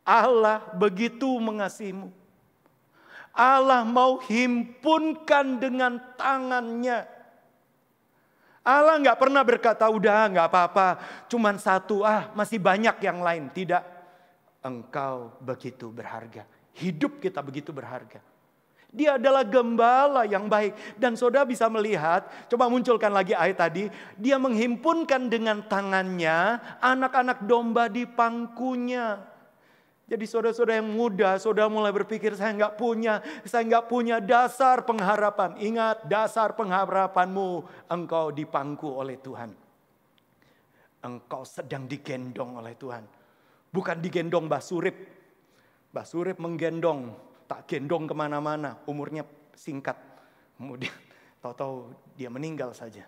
Allah begitu mengasihimu. Allah mau himpunkan dengan tangannya. Allah nggak pernah berkata, udah nggak apa-apa, cuman satu, masih banyak yang lain. Tidak, engkau begitu berharga. Hidup kita begitu berharga. Dia adalah gembala yang baik. Dan saudara bisa melihat, coba munculkan lagi ayat tadi. Dia menghimpunkan dengan tangannya anak-anak domba di pangkunya. Jadi saudara-saudara yang muda, saudara mulai berpikir saya nggak punya dasar pengharapan. Ingat, dasar pengharapanmu, engkau dipangku oleh Tuhan. Engkau sedang digendong oleh Tuhan. Bukan digendong Mbah Surip. Mbah Surip menggendong, tak gendong kemana-mana, umurnya singkat. Kemudian tahu-tahu dia meninggal saja.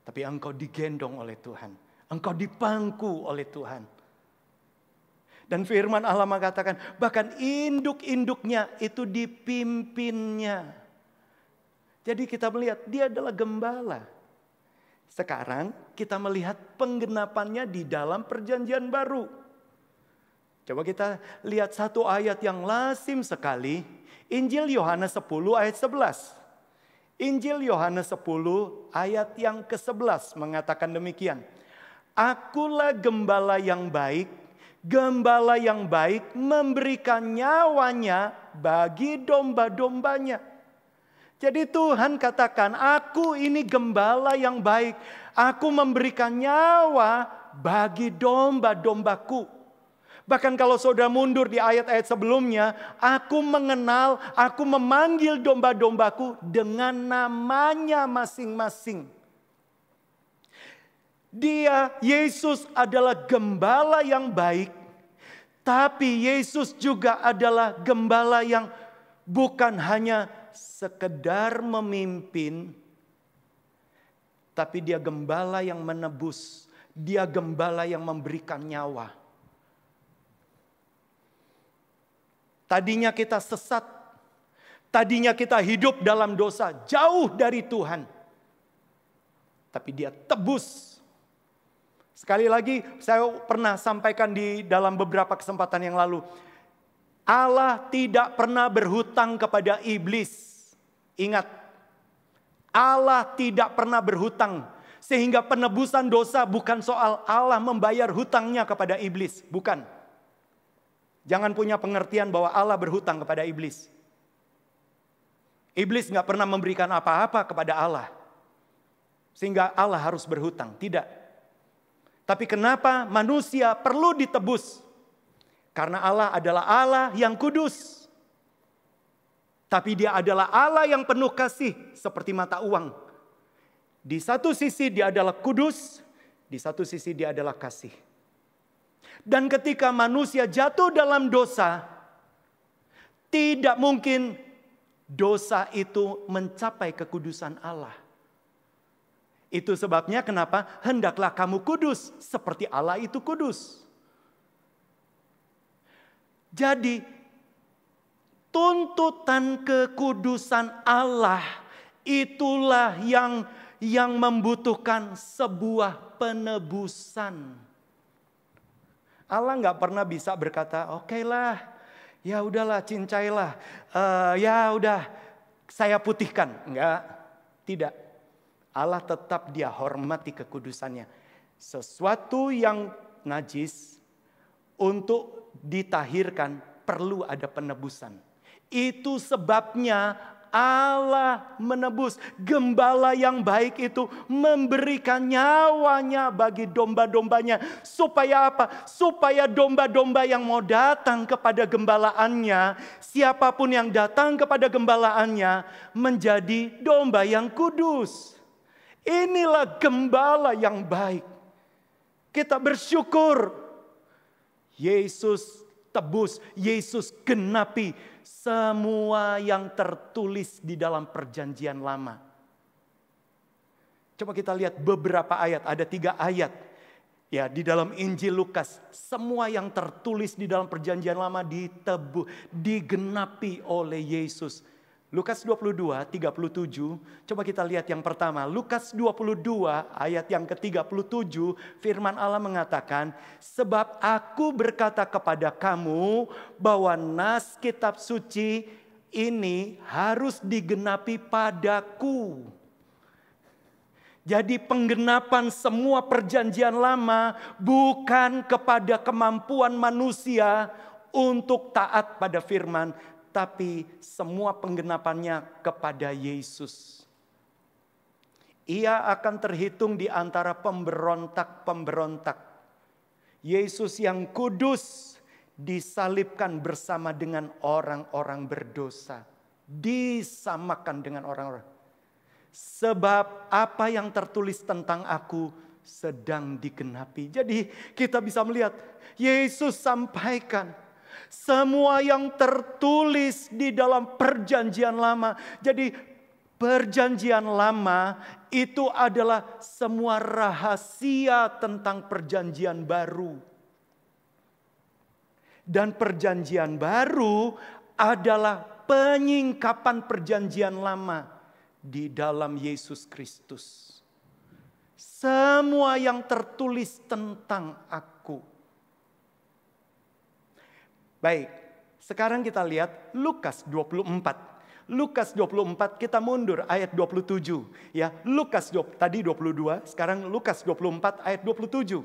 Tapi engkau digendong oleh Tuhan. Engkau dipangku oleh Tuhan. Dan firman Allah mengatakan, bahkan induk-induknya itu dipimpinnya. Jadi kita melihat dia adalah gembala. Sekarang kita melihat penggenapannya di dalam perjanjian baru. Coba kita lihat satu ayat yang lazim sekali. Injil Yohanes 10 ayat 11. Injil Yohanes 10 ayat yang ke-11 mengatakan demikian. Akulah gembala yang baik. Gembala yang baik memberikan nyawanya bagi domba-dombanya. Jadi Tuhan katakan, aku ini gembala yang baik. Aku memberikan nyawa bagi domba-dombaku. Bahkan kalau saudara mundur di ayat-ayat sebelumnya, aku mengenal, aku memanggil domba-dombaku dengan namanya masing-masing. Dia, Yesus adalah gembala yang baik. Tapi Yesus juga adalah gembala yang bukan hanya sekedar memimpin. Tapi dia gembala yang menebus. Dia gembala yang memberikan nyawa. Tadinya kita sesat. Tadinya kita hidup dalam dosa. Jauh dari Tuhan. Tapi dia tebus. Sekali lagi saya pernah sampaikan di dalam beberapa kesempatan yang lalu. Allah tidak pernah berhutang kepada iblis. Ingat, Allah tidak pernah berhutang. Sehingga penebusan dosa bukan soal Allah membayar hutangnya kepada iblis. Bukan. Jangan punya pengertian bahwa Allah berhutang kepada iblis. Iblis gak pernah memberikan apa-apa kepada Allah. Sehingga Allah harus berhutang. Tidak. Tapi kenapa manusia perlu ditebus? Karena Allah adalah Allah yang kudus. Tapi dia adalah Allah yang penuh kasih seperti mata uang. Di satu sisi dia adalah kudus, di satu sisi dia adalah kasih. Dan ketika manusia jatuh dalam dosa, tidak mungkin dosa itu mencapai kekudusan Allah. Itu sebabnya kenapa hendaklah kamu kudus seperti Allah itu kudus. Jadi tuntutan kekudusan Allah itulah yang membutuhkan sebuah penebusan. Allah nggak pernah bisa berkata, oke lah, ya udahlah cincailah, ya udah saya putihkan. Enggak, tidak. Allah tetap dia hormati kekudusannya. Sesuatu yang najis untuk ditahirkan perlu ada penebusan. Itu sebabnya Allah menebus. Gembala yang baik itu memberikan nyawanya bagi domba-dombanya. Supaya apa? Supaya domba-domba yang mau datang kepada gembalaannya, siapapun yang datang kepada gembalaannya, menjadi domba yang kudus. Inilah gembala yang baik. Kita bersyukur. Yesus tebus, Yesus genapi semua yang tertulis di dalam perjanjian lama. Coba kita lihat beberapa ayat, ada 3 ayat. Ya, di dalam Injil Lukas, semua yang tertulis di dalam perjanjian lama digenapi oleh Yesus. Lukas 22, 37, coba kita lihat yang pertama. Lukas 22 ayat yang ke-37, firman Allah mengatakan, sebab aku berkata kepada kamu bahwa nas kitab suci ini harus digenapi padaku. Jadi penggenapan semua perjanjian lama bukan kepada kemampuan manusia untuk taat pada firman, tapi semua penggenapannya kepada Yesus. Ia akan terhitung di antara pemberontak-pemberontak. Yesus yang kudus disalibkan bersama dengan orang-orang berdosa. Disamakan dengan orang-orang. Sebab apa yang tertulis tentang aku sedang digenapi. Jadi kita bisa melihat Yesus sampaikan semua yang tertulis di dalam perjanjian lama. Jadi perjanjian lama itu adalah semua rahasia tentang perjanjian baru. Dan perjanjian baru adalah penyingkapan perjanjian lama di dalam Yesus Kristus. Semua yang tertulis tentang aku. Baik, sekarang kita lihat Lukas 24. Lukas 24 kita mundur ayat 27. Ya, Lukas tadi 22, sekarang Lukas 24 ayat 27.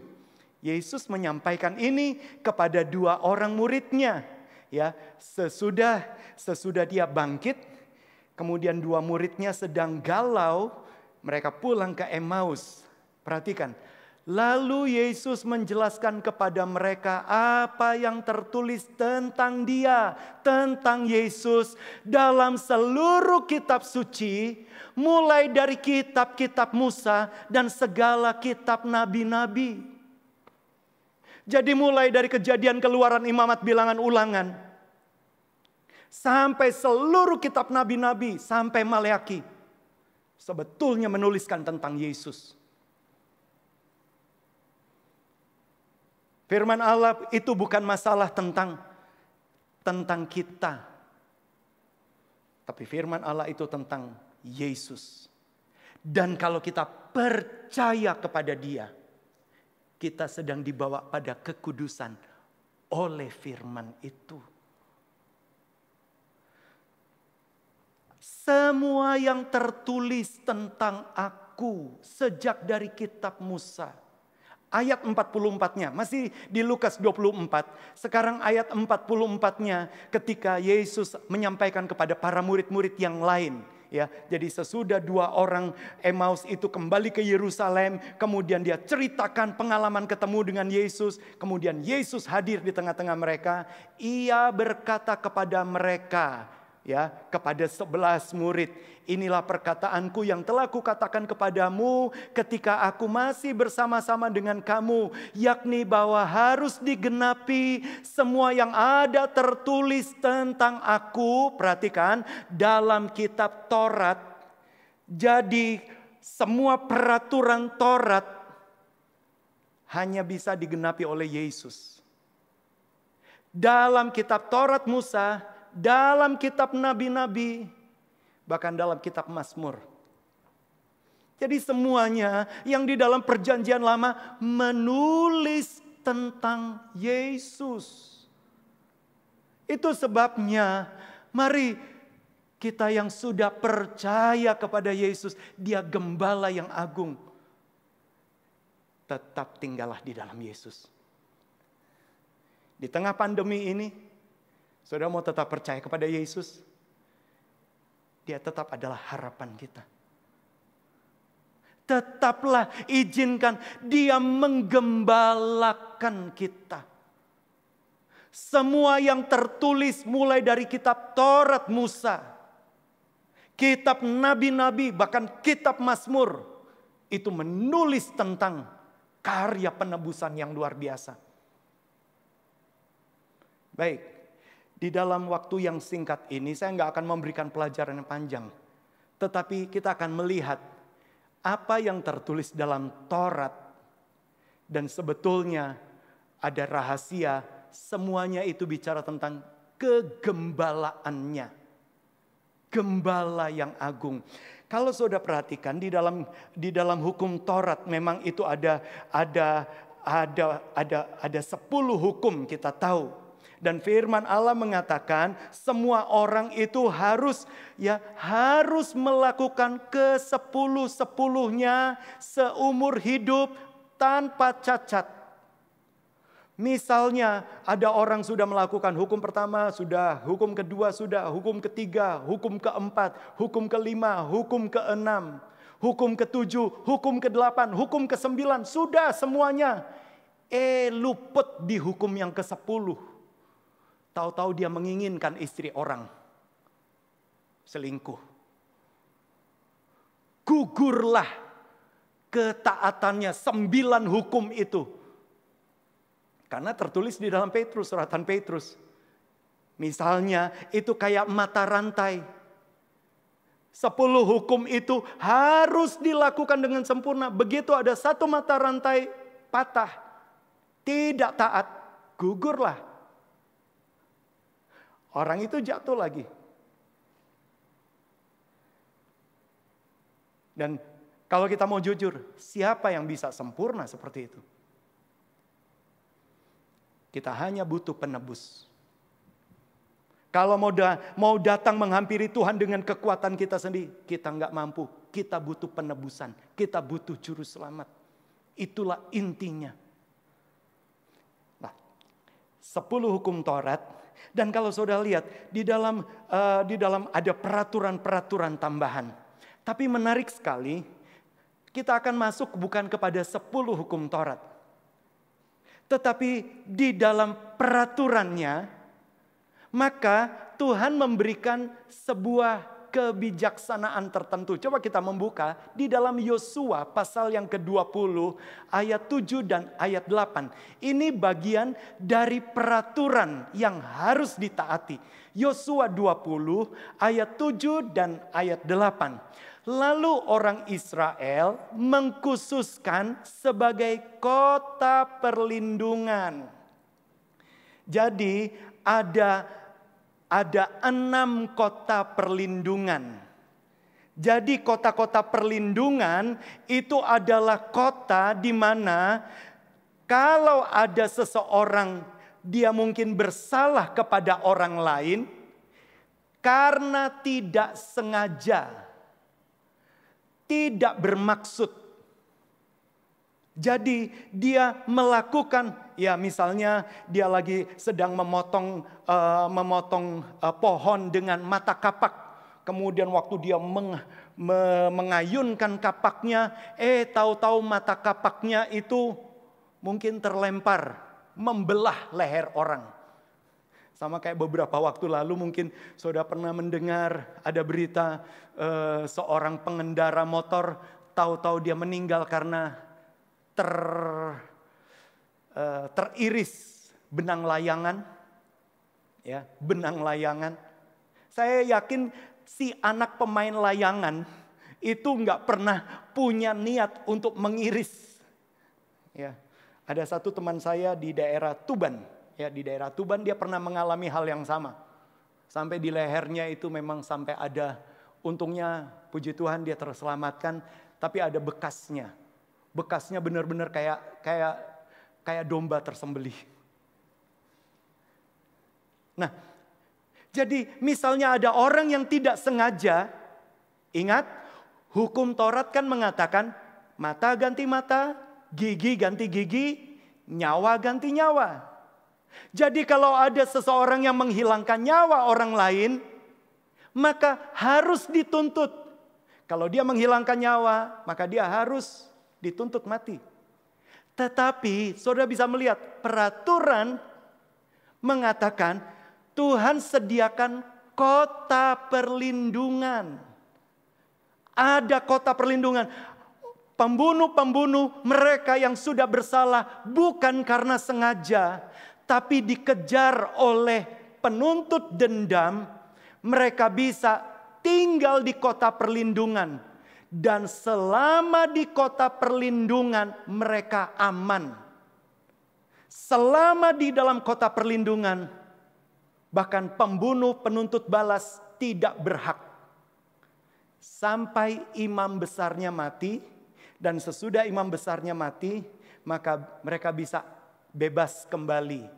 Yesus menyampaikan ini kepada 2 orang muridnya. Ya, sesudah dia bangkit, kemudian 2 muridnya sedang galau, mereka pulang ke Emmaus. Perhatikan. Lalu Yesus menjelaskan kepada mereka apa yang tertulis tentang Dia, tentang Yesus dalam seluruh kitab suci, mulai dari kitab-kitab Musa dan segala kitab nabi-nabi. Jadi mulai dari Kejadian, Keluaran, Imamat, Bilangan, Ulangan, sampai seluruh kitab nabi-nabi, sampai Maleaki, sebetulnya menuliskan tentang Yesus. Firman Allah itu bukan masalah tentang kita. Tapi firman Allah itu tentang Yesus. Dan kalau kita percaya kepada Dia, kita sedang dibawa pada kekudusan oleh firman itu. Semua yang tertulis tentang aku sejak dari kitab Musa. Ayat 44-nya, masih di Lukas 24. Sekarang ayat 44-nya ketika Yesus menyampaikan kepada para murid-murid yang lain. Ya, jadi sesudah 2 orang Emmaus itu kembali ke Yerusalem, kemudian dia ceritakan pengalaman ketemu dengan Yesus, kemudian Yesus hadir di tengah-tengah mereka. Ia berkata kepada mereka, ya, kepada 11 murid, inilah perkataanku yang telah kukatakan kepadamu ketika aku masih bersama-sama dengan kamu, yakni bahwa harus digenapi semua yang ada tertulis tentang aku. Perhatikan, dalam kitab Taurat. Jadi semua peraturan Taurat hanya bisa digenapi oleh Yesus. Dalam kitab Taurat Musa, dalam kitab nabi-nabi, bahkan dalam kitab Mazmur. Jadi semuanya yang di dalam perjanjian lama menulis tentang Yesus. Itu sebabnya mari kita yang sudah percaya kepada Yesus, Dia gembala yang agung, tetap tinggallah di dalam Yesus. Di tengah pandemi ini, saudara mau tetap percaya kepada Yesus? dia tetap adalah harapan kita. Tetaplah izinkan dia menggembalakan kita. Semua yang tertulis mulai dari kitab Taurat Musa, kitab nabi-nabi, bahkan kitab Mazmur, itu menulis tentang karya penebusan yang luar biasa. Baik, di dalam waktu yang singkat ini saya nggak akan memberikan pelajaran yang panjang. Tetapi kita akan melihat apa yang tertulis dalam Taurat. Dan sebetulnya ada rahasia, semuanya itu bicara tentang kegembalaannya. Gembala yang agung. Kalau saudara perhatikan di dalam hukum Taurat memang itu ada 10 hukum kita tahu. Dan firman Allah mengatakan semua orang itu harus melakukan ke-10-10-nya seumur hidup tanpa cacat. Misalnya ada orang sudah melakukan hukum pertama sudah, hukum kedua sudah, hukum ketiga, hukum keempat, hukum kelima, hukum keenam, hukum ketujuh, hukum kedelapan, hukum ke-9 sudah semuanya. Luput di hukum yang ke-10. Tahu-tahu dia menginginkan istri orang. Selingkuh. Gugurlah ketaatannya 9 hukum itu. Karena tertulis di dalam Petrus, suratan Petrus. Misalnya itu kayak mata rantai. 10 hukum itu harus dilakukan dengan sempurna. Begitu ada satu mata rantai patah, tidak taat, gugurlah. Orang itu jatuh lagi. Dan kalau kita mau jujur, siapa yang bisa sempurna seperti itu? Kita hanya butuh penebus. Kalau mau datang menghampiri Tuhan dengan kekuatan kita sendiri, kita nggak mampu. Kita butuh penebusan, kita butuh juru selamat. Itulah intinya. Nah, 10 hukum Taurat. Dan kalau saudara lihat di dalam ada peraturan-peraturan tambahan. Tapi menarik sekali, kita akan masuk bukan kepada 10 hukum Taurat. Tetapi di dalam peraturannya, maka Tuhan memberikan sebuah kebijaksanaan tertentu. Coba kita membuka di dalam Yosua pasal yang ke-20 ayat 7 dan ayat 8. Ini bagian dari peraturan yang harus ditaati. Yosua 20 ayat 7 dan ayat 8. Lalu orang Israel mengkhususkan sebagai kota perlindungan. Jadi ada 6 kota perlindungan. Jadi kota-kota perlindungan itu adalah kota di mana kalau ada seseorang dia mungkin bersalah kepada orang lain karena tidak sengaja, tidak bermaksud. Jadi dia melakukan, ya misalnya dia lagi sedang memotong pohon dengan mata kapak. Kemudian waktu dia mengayunkan kapaknya, tahu-tahu mata kapaknya itu mungkin terlempar, membelah leher orang. Sama kayak beberapa waktu lalu mungkin saudara pernah mendengar ada berita seorang pengendara motor, tahu-tahu dia meninggal karena teriris benang layangan, ya benang layangan. Saya yakin si anak pemain layangan itu nggak pernah punya niat untuk mengiris. Ya, ada satu teman saya di daerah Tuban, ya di daerah Tuban dia pernah mengalami hal yang sama. Sampai di lehernya itu memang sampai ada, untungnya puji Tuhan dia terselamatkan, tapi ada bekasnya. Bekasnya benar-benar kayak domba tersembelih. Nah, jadi misalnya ada orang yang tidak sengaja, ingat hukum Taurat kan mengatakan mata ganti mata, gigi ganti gigi, nyawa ganti nyawa. Jadi kalau ada seseorang yang menghilangkan nyawa orang lain, maka harus dituntut. Kalau dia menghilangkan nyawa, maka dia harus dituntut mati. Tetapi saudara bisa melihat peraturan mengatakan Tuhan sediakan kota perlindungan. Ada kota perlindungan. Pembunuh-pembunuh, mereka yang sudah bersalah bukan karena sengaja, tapi dikejar oleh penuntut dendam, mereka bisa tinggal di kota perlindungan. Dan selama di kota perlindungan mereka aman. Selama di dalam kota perlindungan, bahkan pembunuh penuntut balas tidak berhak. Sampai imam besarnya mati, dan sesudah imam besarnya mati, maka mereka bisa bebas kembali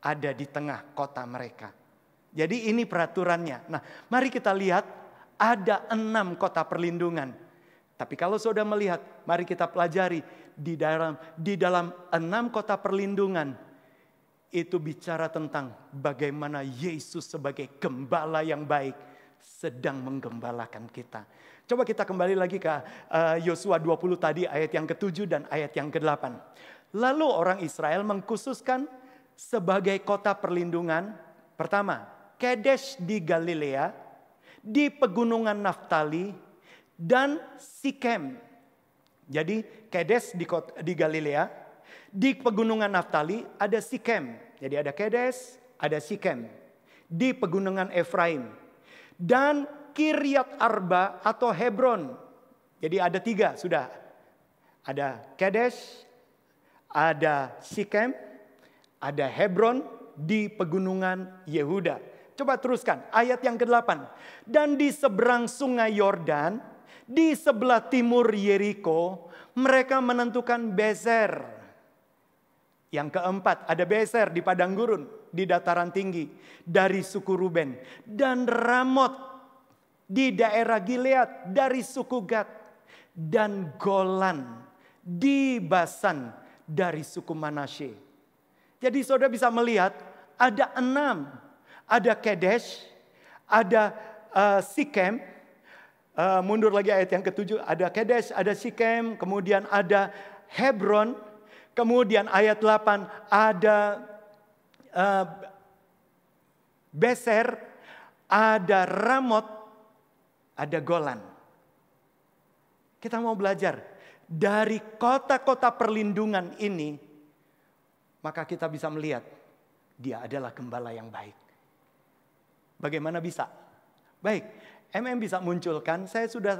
ada di tengah kota mereka. Jadi ini peraturannya. Nah, mari kita lihat ada 6 kota perlindungan. Tapi kalau saudara melihat, mari kita pelajari di dalam 6 kota perlindungan itu bicara tentang bagaimana Yesus sebagai gembala yang baik sedang menggembalakan kita. Coba kita kembali lagi ke Yosua 20 tadi ayat yang ke-7 dan ayat yang ke-8. Lalu orang Israel mengkhususkan sebagai kota perlindungan pertama Kedesh di Galilea, di pegunungan Naftali, dan Sikem. Jadi Kedesh di Galilea, di pegunungan Naftali ada Sikem. Jadi ada Kedesh, ada Sikem. Di pegunungan Efraim. Dan Kiryat Arba atau Hebron. Jadi ada 3 sudah. Ada Kedesh, ada Sikem, ada Hebron di pegunungan Yehuda. Coba teruskan ayat yang ke-8. Dan di seberang sungai Yordan, di sebelah timur Yeriko, mereka menentukan Bezer. Yang keempat ada Bezer di padang gurun, di dataran tinggi, dari suku Ruben. Dan Ramot di daerah Gilead dari suku Gad. Dan Golan di Basan dari suku Manasye. Jadi saudara bisa melihat ada 6. Ada Kedesh, ada Sikem. Mundur lagi ayat yang ke-7. Ada Kedesh, ada Sikem, kemudian ada Hebron. Kemudian ayat 8 ada Bezer, ada Ramot, ada Golan. Kita mau belajar dari kota-kota perlindungan ini, maka kita bisa melihat dia adalah gembala yang baik. Bagaimana bisa? Baik, bisa munculkan. Saya sudah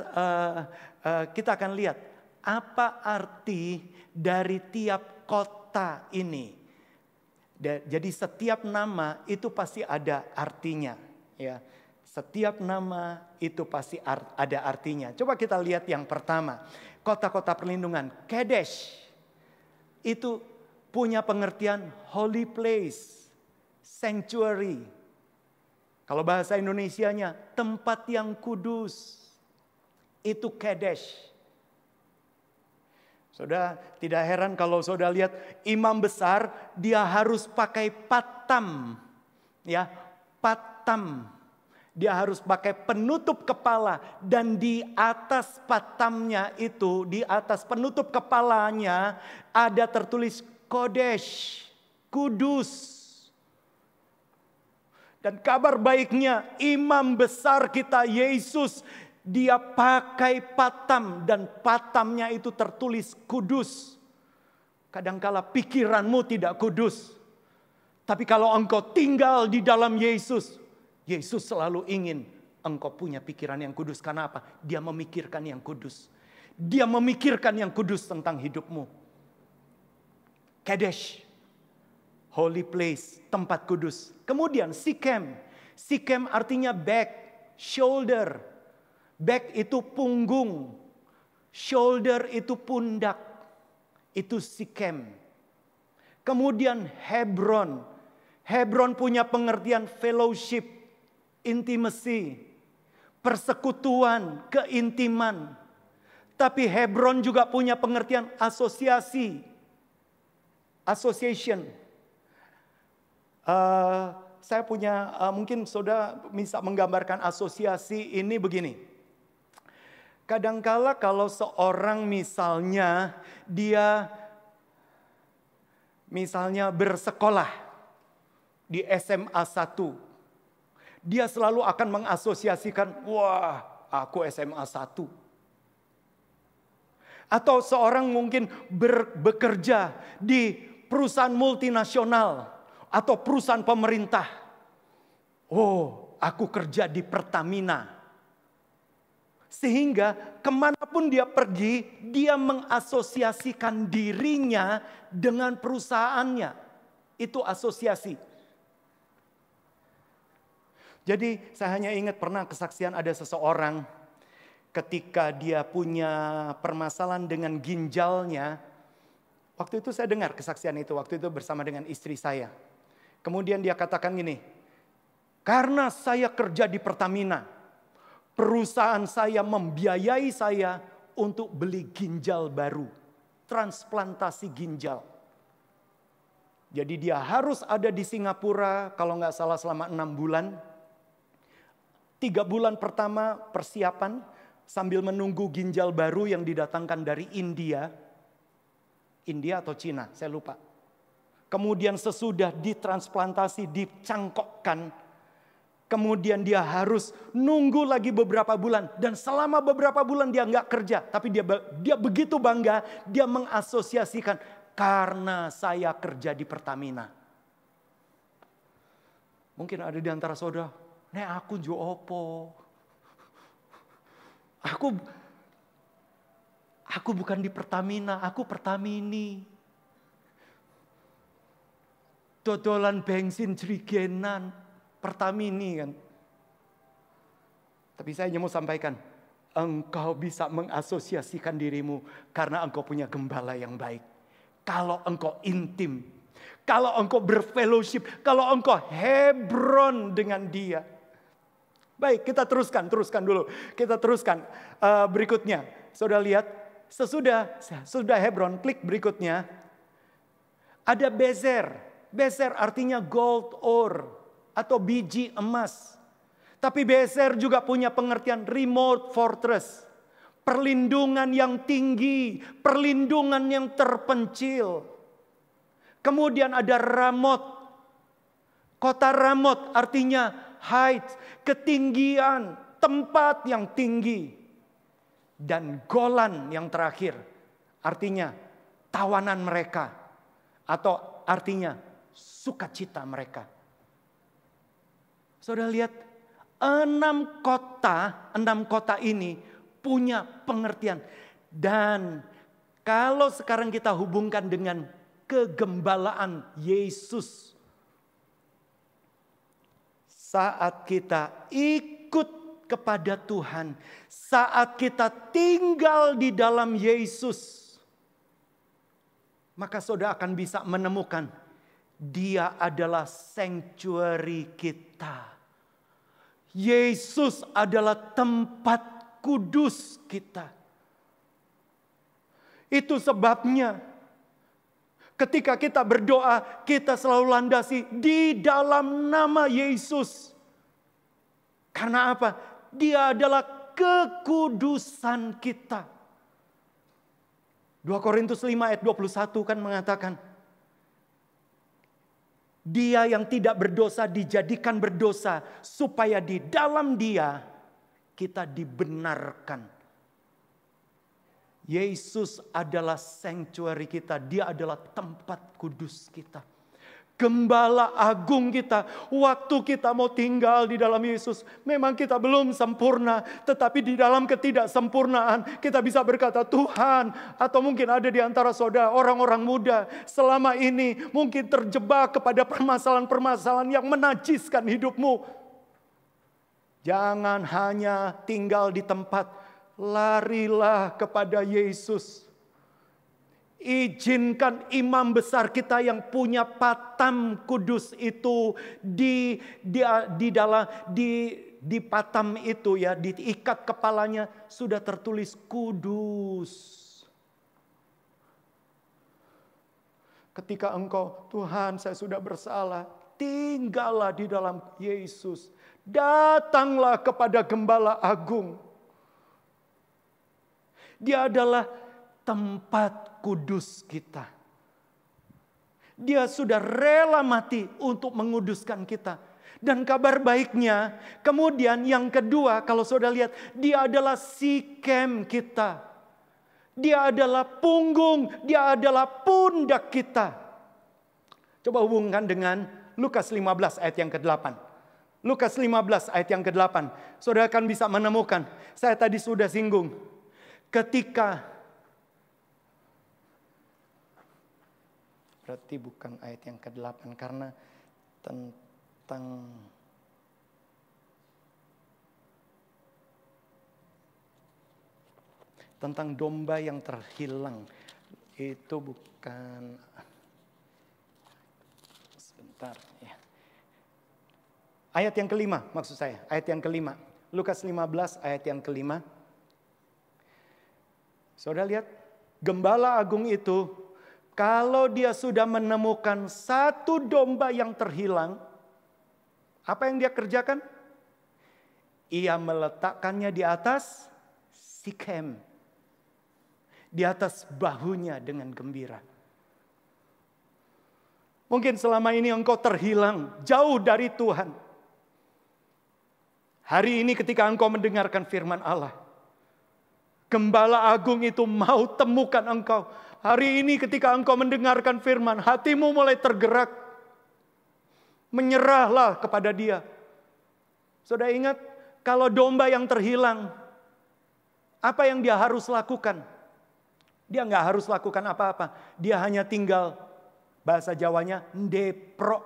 kita akan lihat apa arti dari tiap kota ini. Jadi setiap nama itu pasti ada artinya, ya. Setiap nama itu pasti ada artinya. Coba kita lihat yang pertama. Kota-kota perlindungan. Kedesh. Itu punya pengertian holy place. Sanctuary. Kalau bahasa Indonesianya, tempat yang kudus. Itu Kedesh. Saudara tidak heran kalau saudara lihat imam besar dia harus pakai patam. Ya, patam. Dia harus pakai penutup kepala dan di atas patamnya itu, di atas penutup kepalanya ada tertulis Kodesh, kudus. Dan kabar baiknya imam besar kita Yesus, dia pakai patam dan patamnya itu tertulis kudus. Kadangkala pikiranmu tidak kudus. Tapi kalau engkau tinggal di dalam Yesus, Yesus selalu ingin engkau punya pikiran yang kudus. Karena apa? Dia memikirkan yang kudus. Dia memikirkan yang kudus tentang hidupmu. Kedesh, holy place, tempat kudus. Kemudian Sikem. Sikem artinya back, shoulder. Back itu punggung. Shoulder itu pundak. Itu Sikem. Kemudian Hebron. Hebron punya pengertian fellowship. Intimacy, persekutuan, keintiman. Tapi Hebron juga punya pengertian asosiasi, association. saya punya, mungkin saudara bisa menggambarkan asosiasi ini begini. Kadangkala kalau seorang misalnya dia bersekolah di SMA 1, dia selalu akan mengasosiasikan, wah aku SMA 1. Atau seorang mungkin bekerja di perusahaan multinasional atau perusahaan pemerintah. Oh, aku kerja di Pertamina. Sehingga kemanapun dia pergi, dia mengasosiasikan dirinya dengan perusahaannya. Itu asosiasi. Jadi saya hanya ingat pernah kesaksian ada seseorang ketika dia punya permasalahan dengan ginjalnya. Waktu itu saya dengar kesaksian itu, waktu itu bersama dengan istri saya. Kemudian dia katakan gini, karena saya kerja di Pertamina, perusahaan saya membiayai saya untuk beli ginjal baru, transplantasi ginjal. Jadi dia harus ada di Singapura kalau nggak salah selama 6 bulan. 3 bulan pertama persiapan sambil menunggu ginjal baru yang didatangkan dari India atau Cina, saya lupa. Kemudian sesudah ditransplantasi, dicangkokkan, kemudian dia harus nunggu lagi beberapa bulan. Dan selama beberapa bulan dia nggak kerja. Tapi dia begitu bangga, dia mengasosiasikan, karena saya kerja di Pertamina. Mungkin ada di antara saudara, nek aku jo opo. Aku bukan di Pertamina, aku Pertamini. Dodolan bensin jerigenan, Pertamini kan. Tapi saya hanya mau sampaikan, engkau bisa mengasosiasikan dirimu karena engkau punya gembala yang baik. Kalau engkau intim, kalau engkau berfellowship, kalau engkau hebron dengan dia. Baik, kita teruskan dulu. Kita teruskan berikutnya. Saudara lihat, sesudah hebron, klik berikutnya. Ada bezer. Bezer artinya gold ore atau biji emas. Tapi bezer juga punya pengertian remote fortress. Perlindungan yang tinggi, perlindungan yang terpencil. Kemudian ada Ramot. Kota Ramot artinya height, ketinggian, tempat yang tinggi. Dan Golan yang terakhir artinya tawanan mereka. Atau artinya sukacita mereka. Saudara lihat, 6 kota ini punya pengertian. Dan kalau sekarang kita hubungkan dengan kegembalaan Yesus. Saat kita ikut kepada Tuhan, saat kita tinggal di dalam Yesus, maka saudara akan bisa menemukan Dia adalah sanctuary kita. Yesus adalah tempat kudus kita. Itu sebabnya ketika kita berdoa, kita selalu landasi di dalam nama Yesus. Karena apa? Dia adalah kekudusan kita. 2 Korintus 5 ayat 21 kan mengatakan, Dia yang tidak berdosa dijadikan berdosa supaya di dalam Dia kita dibenarkan. Yesus adalah sanctuary kita, Dia adalah tempat kudus kita. Gembala agung kita, waktu kita mau tinggal di dalam Yesus. Memang kita belum sempurna, tetapi di dalam ketidaksempurnaan kita bisa berkata, Tuhan, atau mungkin ada di antara saudara orang-orang muda selama ini mungkin terjebak kepada permasalahan-permasalahan yang menajiskan hidupmu. Jangan hanya tinggal di tempat, larilah kepada Yesus. Izinkan imam besar kita yang punya patam kudus itu di patam itu ya, diikat kepalanya sudah tertulis kudus. Ketika engkau, Tuhan saya sudah bersalah, tinggallah di dalam Yesus. Datanglah kepada Gembala Agung. Dia adalah tempat kudus kita. Dia sudah rela mati untuk menguduskan kita. Dan kabar baiknya, kemudian yang kedua, kalau saudara lihat, dia adalah Sikem kita. Dia adalah punggung, dia adalah pundak kita. Coba hubungkan dengan Lukas 15 ayat yang ke-8. Lukas 15 ayat yang ke-8. Saudara akan bisa menemukan, saya tadi sudah singgung. Ketika, berarti bukan ayat yang ke-8 karena tentang domba yang terhilang. Itu bukan, sebentar ya. Ayat yang kelima maksud saya, ayat yang kelima. Lukas 15 ayat yang kelima. Saudara lihat, Gembala Agung itu kalau dia sudah menemukan satu domba yang terhilang, apa yang dia kerjakan? Ia meletakkannya di atas Sikem. Di atas bahunya dengan gembira. Mungkin selama ini engkau terhilang jauh dari Tuhan. Hari ini ketika engkau mendengarkan firman Allah, Gembala Agung itu mau temukan engkau. Hari ini ketika engkau mendengarkan firman, hatimu mulai tergerak. Menyerahlah kepada Dia. Saudara ingat, kalau domba yang terhilang, apa yang dia harus lakukan? Dia nggak harus lakukan apa-apa. Dia hanya tinggal, bahasa Jawanya, ndepro.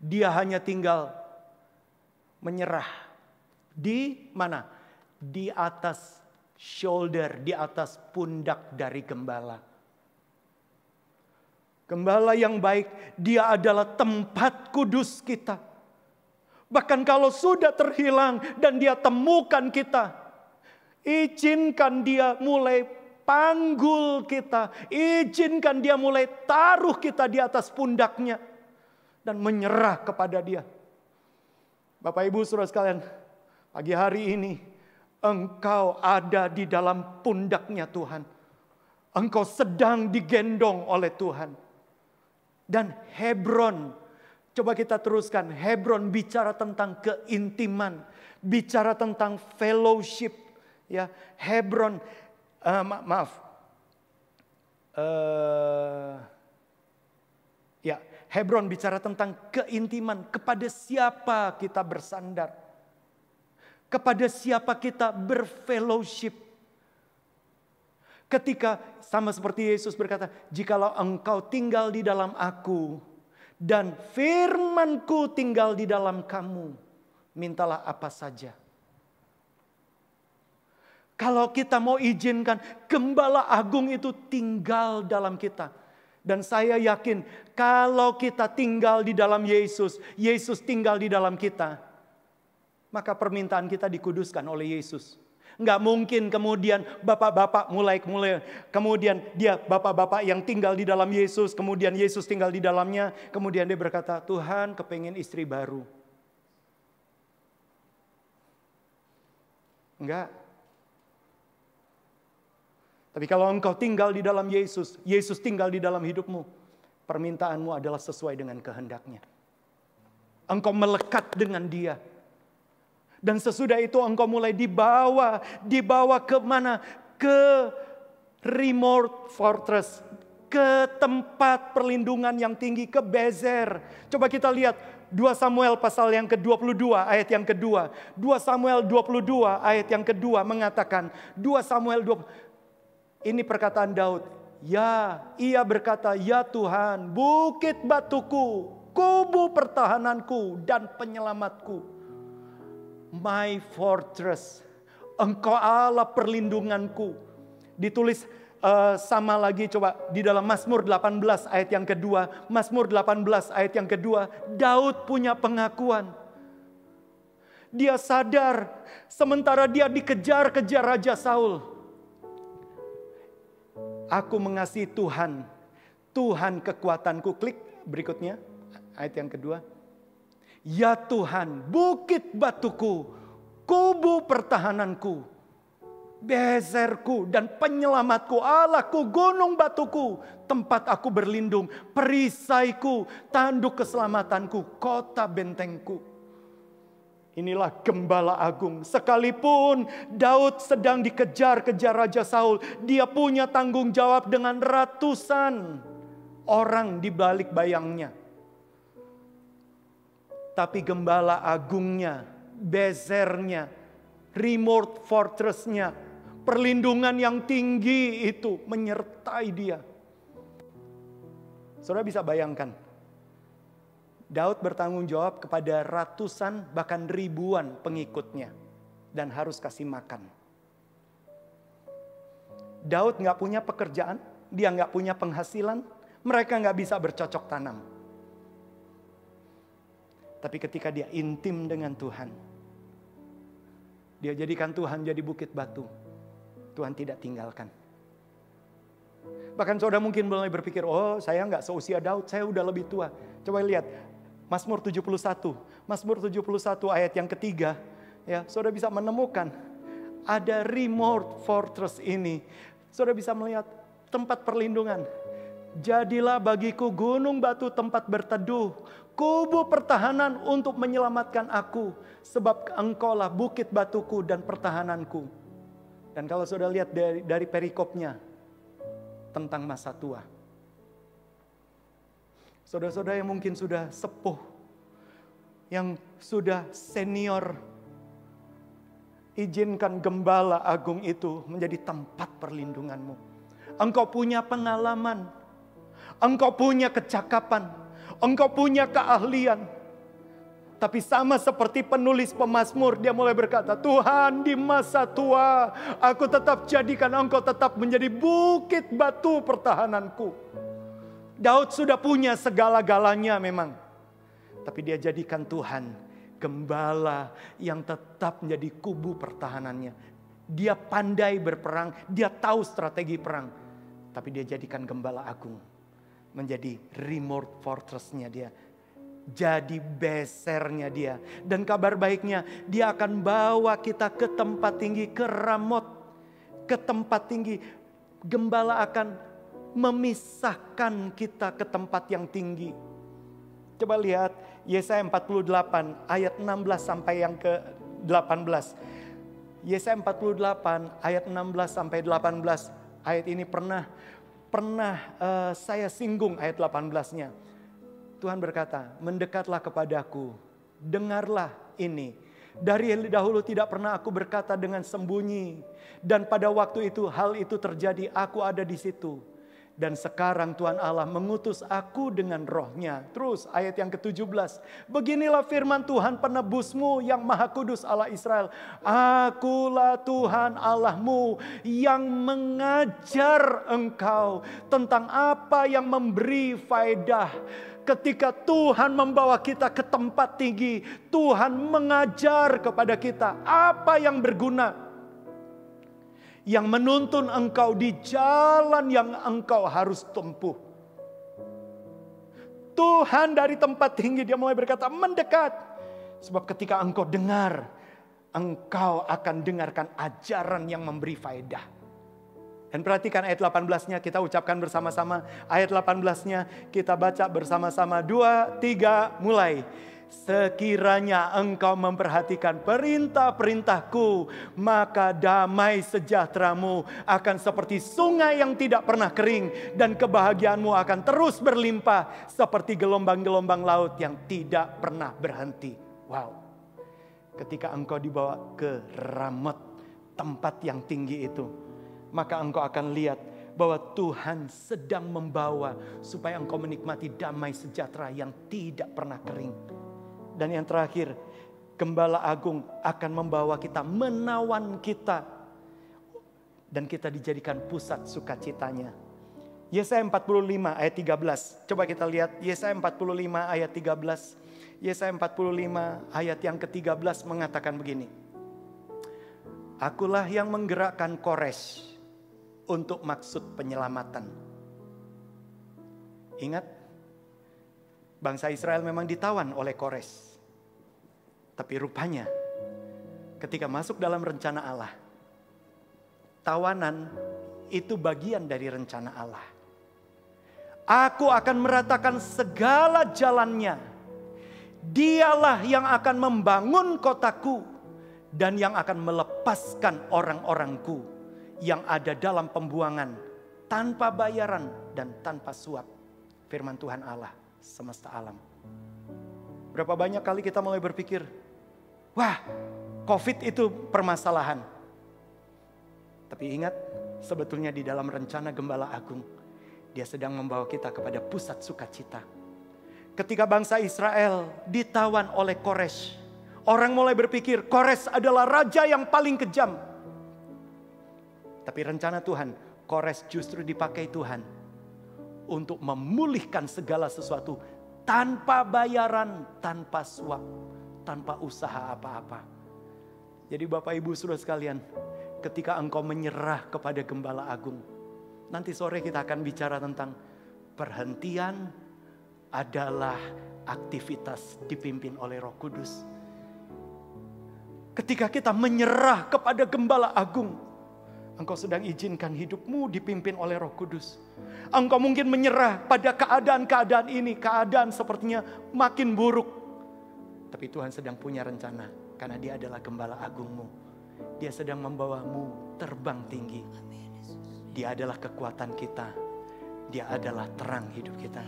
Dia hanya tinggal menyerah. Di mana? Di atas shoulder, di atas pundak dari gembala. Gembala yang baik, dia adalah tempat kudus kita. Bahkan kalau sudah terhilang dan dia temukan kita, izinkan dia mulai panggul kita, izinkan dia mulai taruh kita di atas pundaknya dan menyerah kepada Dia. Bapak Ibu Saudara sekalian, pagi hari ini engkau ada di dalam pundaknya Tuhan. Engkau sedang digendong oleh Tuhan. Dan Hebron, coba kita teruskan. Hebron bicara tentang keintiman, bicara tentang fellowship. Ya, Hebron, Hebron bicara tentang keintiman. Kepada siapa kita bersandar? Kepada siapa kita berfellowship? Ketika sama seperti Yesus berkata, jikalau engkau tinggal di dalam aku dan firman-Ku tinggal di dalam kamu, mintalah apa saja. Kalau kita mau izinkan Gembala Agung itu tinggal dalam kita. Dan saya yakin kalau kita tinggal di dalam Yesus, Yesus tinggal di dalam kita, maka permintaan kita dikuduskan oleh Yesus. Nggak mungkin kemudian bapak-bapak mulai kemudian dia bapak-bapak yang tinggal di dalam Yesus, kemudian Yesus tinggal di dalamnya, kemudian dia berkata, Tuhan kepengen istri baru. Enggak. Tapi kalau engkau tinggal di dalam Yesus, Yesus tinggal di dalam hidupmu, permintaanmu adalah sesuai dengan kehendaknya. Engkau melekat dengan Dia. Dan sesudah itu engkau mulai dibawa ke mana? Ke remote fortress, ke tempat perlindungan yang tinggi, ke Bezer. Coba kita lihat 2 Samuel pasal yang ke-22 ayat yang kedua. 2 Samuel 22 ayat yang kedua mengatakan, 2 Samuel 20, ini perkataan Daud. Ya, ia berkata, ya Tuhan, bukit batuku, kubu pertahananku dan penyelamatku. My fortress, engkau Allah perlindunganku. Ditulis sama lagi coba di dalam Mazmur 18 ayat yang kedua. Mazmur 18 ayat yang kedua, Daud punya pengakuan. Dia sadar sementara dia dikejar-kejar Raja Saul. Aku mengasihi Tuhan, Tuhan kekuatanku. Klik berikutnya, ayat yang kedua. Ya Tuhan, bukit batuku, kubu pertahananku, bezerku dan penyelamatku, Allahku, gunung batuku, tempat aku berlindung, perisaiku, tanduk keselamatanku, kota bentengku. Inilah gembala agung. Sekalipun Daud sedang dikejar-kejar Raja Saul, dia punya tanggung jawab dengan ratusan orang di balik bayangnya. Tapi gembala agungnya, bezernya, remote fortress-nya, perlindungan yang tinggi itu menyertai dia. Saudara bisa bayangkan, Daud bertanggung jawab kepada ratusan bahkan ribuan pengikutnya dan harus kasih makan. Daud gak punya pekerjaan, dia gak punya penghasilan, mereka gak bisa bercocok tanam. Tapi ketika dia intim dengan Tuhan, dia jadikan Tuhan jadi bukit batu, Tuhan tidak tinggalkan. Bahkan saudara mungkin mulai berpikir, oh saya gak seusia Daud, saya udah lebih tua. Coba lihat Mazmur 71. Mazmur 71 ayat yang ketiga. Ya, saudara bisa menemukan ada remote fortress ini. Saudara bisa melihat tempat perlindungan. Jadilah bagiku gunung batu tempat berteduh, kubu pertahanan untuk menyelamatkan aku, sebab engkaulah bukit batuku dan pertahananku. Dan kalau saudara lihat dari perikopnya tentang masa tua. Saudara-saudara yang mungkin sudah sepuh, yang sudah senior, izinkan gembala agung itu menjadi tempat perlindunganmu. Engkau punya pengalaman, engkau punya kecakapan, engkau punya keahlian. Tapi sama seperti penulis pemazmur, dia mulai berkata, Tuhan di masa tua, aku tetap jadikan engkau tetap menjadi bukit batu pertahananku. Daud sudah punya segala-galanya memang. Tapi dia jadikan Tuhan gembala yang tetap menjadi kubu pertahanannya. Dia pandai berperang, dia tahu strategi perang. Tapi dia jadikan gembala agung menjadi remote fortress-nya dia. Jadi besernya dia. Dan kabar baiknya, dia akan bawa kita ke tempat tinggi, ke Ramot. Ke tempat tinggi. Gembala akan memisahkan kita ke tempat yang tinggi. Coba lihat Yesaya 48 ayat 16 sampai yang ke-18. Yesaya 48 ayat 16 sampai 18. Ayat ini pernah saya singgung ayat 18-nya. Tuhan berkata, mendekatlah kepadaku, dengarlah ini. Dari dahulu tidak pernah aku berkata dengan sembunyi. Dan pada waktu itu hal itu terjadi, aku ada di situ. Dan sekarang Tuhan Allah mengutus aku dengan rohnya. Terus ayat yang ke-17. Beginilah firman Tuhan penebusmu yang maha kudus Allah Israel. Akulah Tuhan Allahmu yang mengajar engkau tentang apa yang memberi faedah. Ketika Tuhan membawa kita ke tempat tinggi, Tuhan mengajar kepada kita apa yang berguna. Yang menuntun engkau di jalan yang engkau harus tempuh. Tuhan dari tempat tinggi dia mulai berkata mendekat. Sebab ketika engkau dengar, engkau akan dengarkan ajaran yang memberi faedah. Dan perhatikan ayat 18-nya kita ucapkan bersama-sama. Ayat 18-nya kita baca bersama-sama. 2, 3, mulai. Sekiranya engkau memperhatikan perintah-perintahku, maka damai sejahteramu akan seperti sungai yang tidak pernah kering, dan kebahagiaanmu akan terus berlimpah seperti gelombang-gelombang laut yang tidak pernah berhenti. Wow. Ketika engkau dibawa ke Ramot, tempat yang tinggi itu, maka engkau akan lihat bahwa Tuhan sedang membawa supaya engkau menikmati damai sejahtera yang tidak pernah kering. Dan yang terakhir, Gembala Agung akan membawa kita, menawan kita. Dan kita dijadikan pusat sukacitanya. Yesaya 45 ayat 13. Coba kita lihat Yesaya 45 ayat 13. Yesaya 45 ayat yang ke-13 mengatakan begini. Akulah yang menggerakkan Kores untuk maksud penyelamatan. Ingat, bangsa Israel memang ditawan oleh Kores. Tapi rupanya ketika masuk dalam rencana Allah, tawanan itu bagian dari rencana Allah. Aku akan meratakan segala jalannya. Dialah yang akan membangun kotaku dan yang akan melepaskan orang-orangku yang ada dalam pembuangan tanpa bayaran dan tanpa suap. Firman Tuhan Allah semesta alam. Berapa banyak kali kita mulai berpikir, wah, COVID itu permasalahan. Tapi ingat, sebetulnya di dalam rencana Gembala Agung, Dia sedang membawa kita kepada pusat sukacita. Ketika bangsa Israel ditawan oleh Kores, orang mulai berpikir Kores adalah raja yang paling kejam. Tapi rencana Tuhan, Kores justru dipakai Tuhan untuk memulihkan segala sesuatu tanpa bayaran, tanpa suap, tanpa usaha apa-apa. Jadi Bapak Ibu Saudara sekalian, ketika engkau menyerah kepada Gembala Agung, nanti sore kita akan bicara tentang perhentian adalah aktivitas dipimpin oleh Roh Kudus. Ketika kita menyerah kepada Gembala Agung, engkau sedang izinkan hidupmu dipimpin oleh Roh Kudus. Engkau mungkin menyerah pada keadaan-keadaan ini, keadaan sepertinya makin buruk. Tapi Tuhan sedang punya rencana, karena Dia adalah Gembala Agungmu. Dia sedang membawamu terbang tinggi. Dia adalah kekuatan kita. Dia adalah terang hidup kita.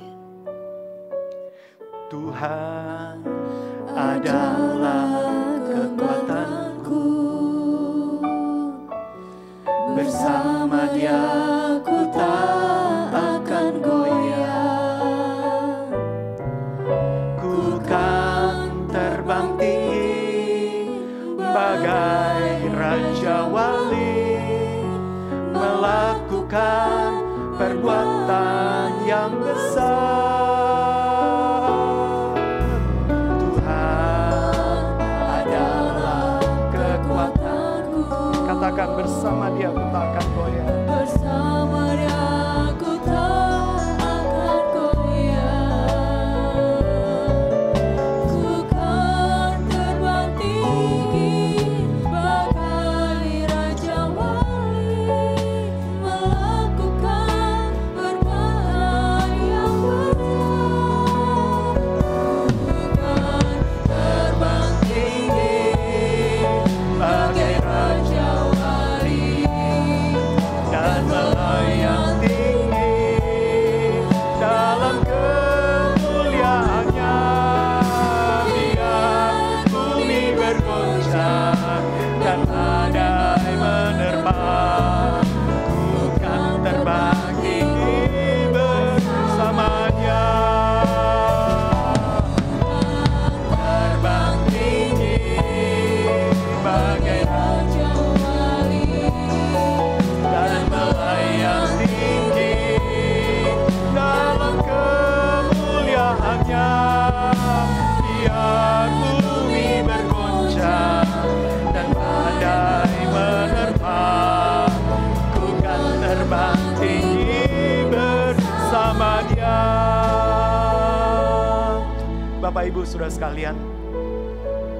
Tuhan adalah kekuatanku. Bersama Dia ku tak akan goyah. Ku kan terbang tinggi bagai Raja Wali, melakukan perbuatan yang besar. Tuhan adalah kekuatanku. Katakan, bersama Dia ku tak akan goyah. Bersama Dia ku tak akan goyah. Ku kan terbang tinggi bagai Raja Wali, melakukan perbuatan yang besar. Ku kan terbang tinggi bagai Raja Wali Dan melayang tinggi dalam kemuliaannya. Biar bumi bergoncang dan badai menerpa, ku kan terbang tinggi bersamanya. Terbang tinggi bagai Raja Wali. dan melayang tinggi dalam kemuliaannya. Biar bumi bergoncang dan badai menerpa, ku kan terbang tinggi bersama Dia. Bapak Ibu Saudara sekalian,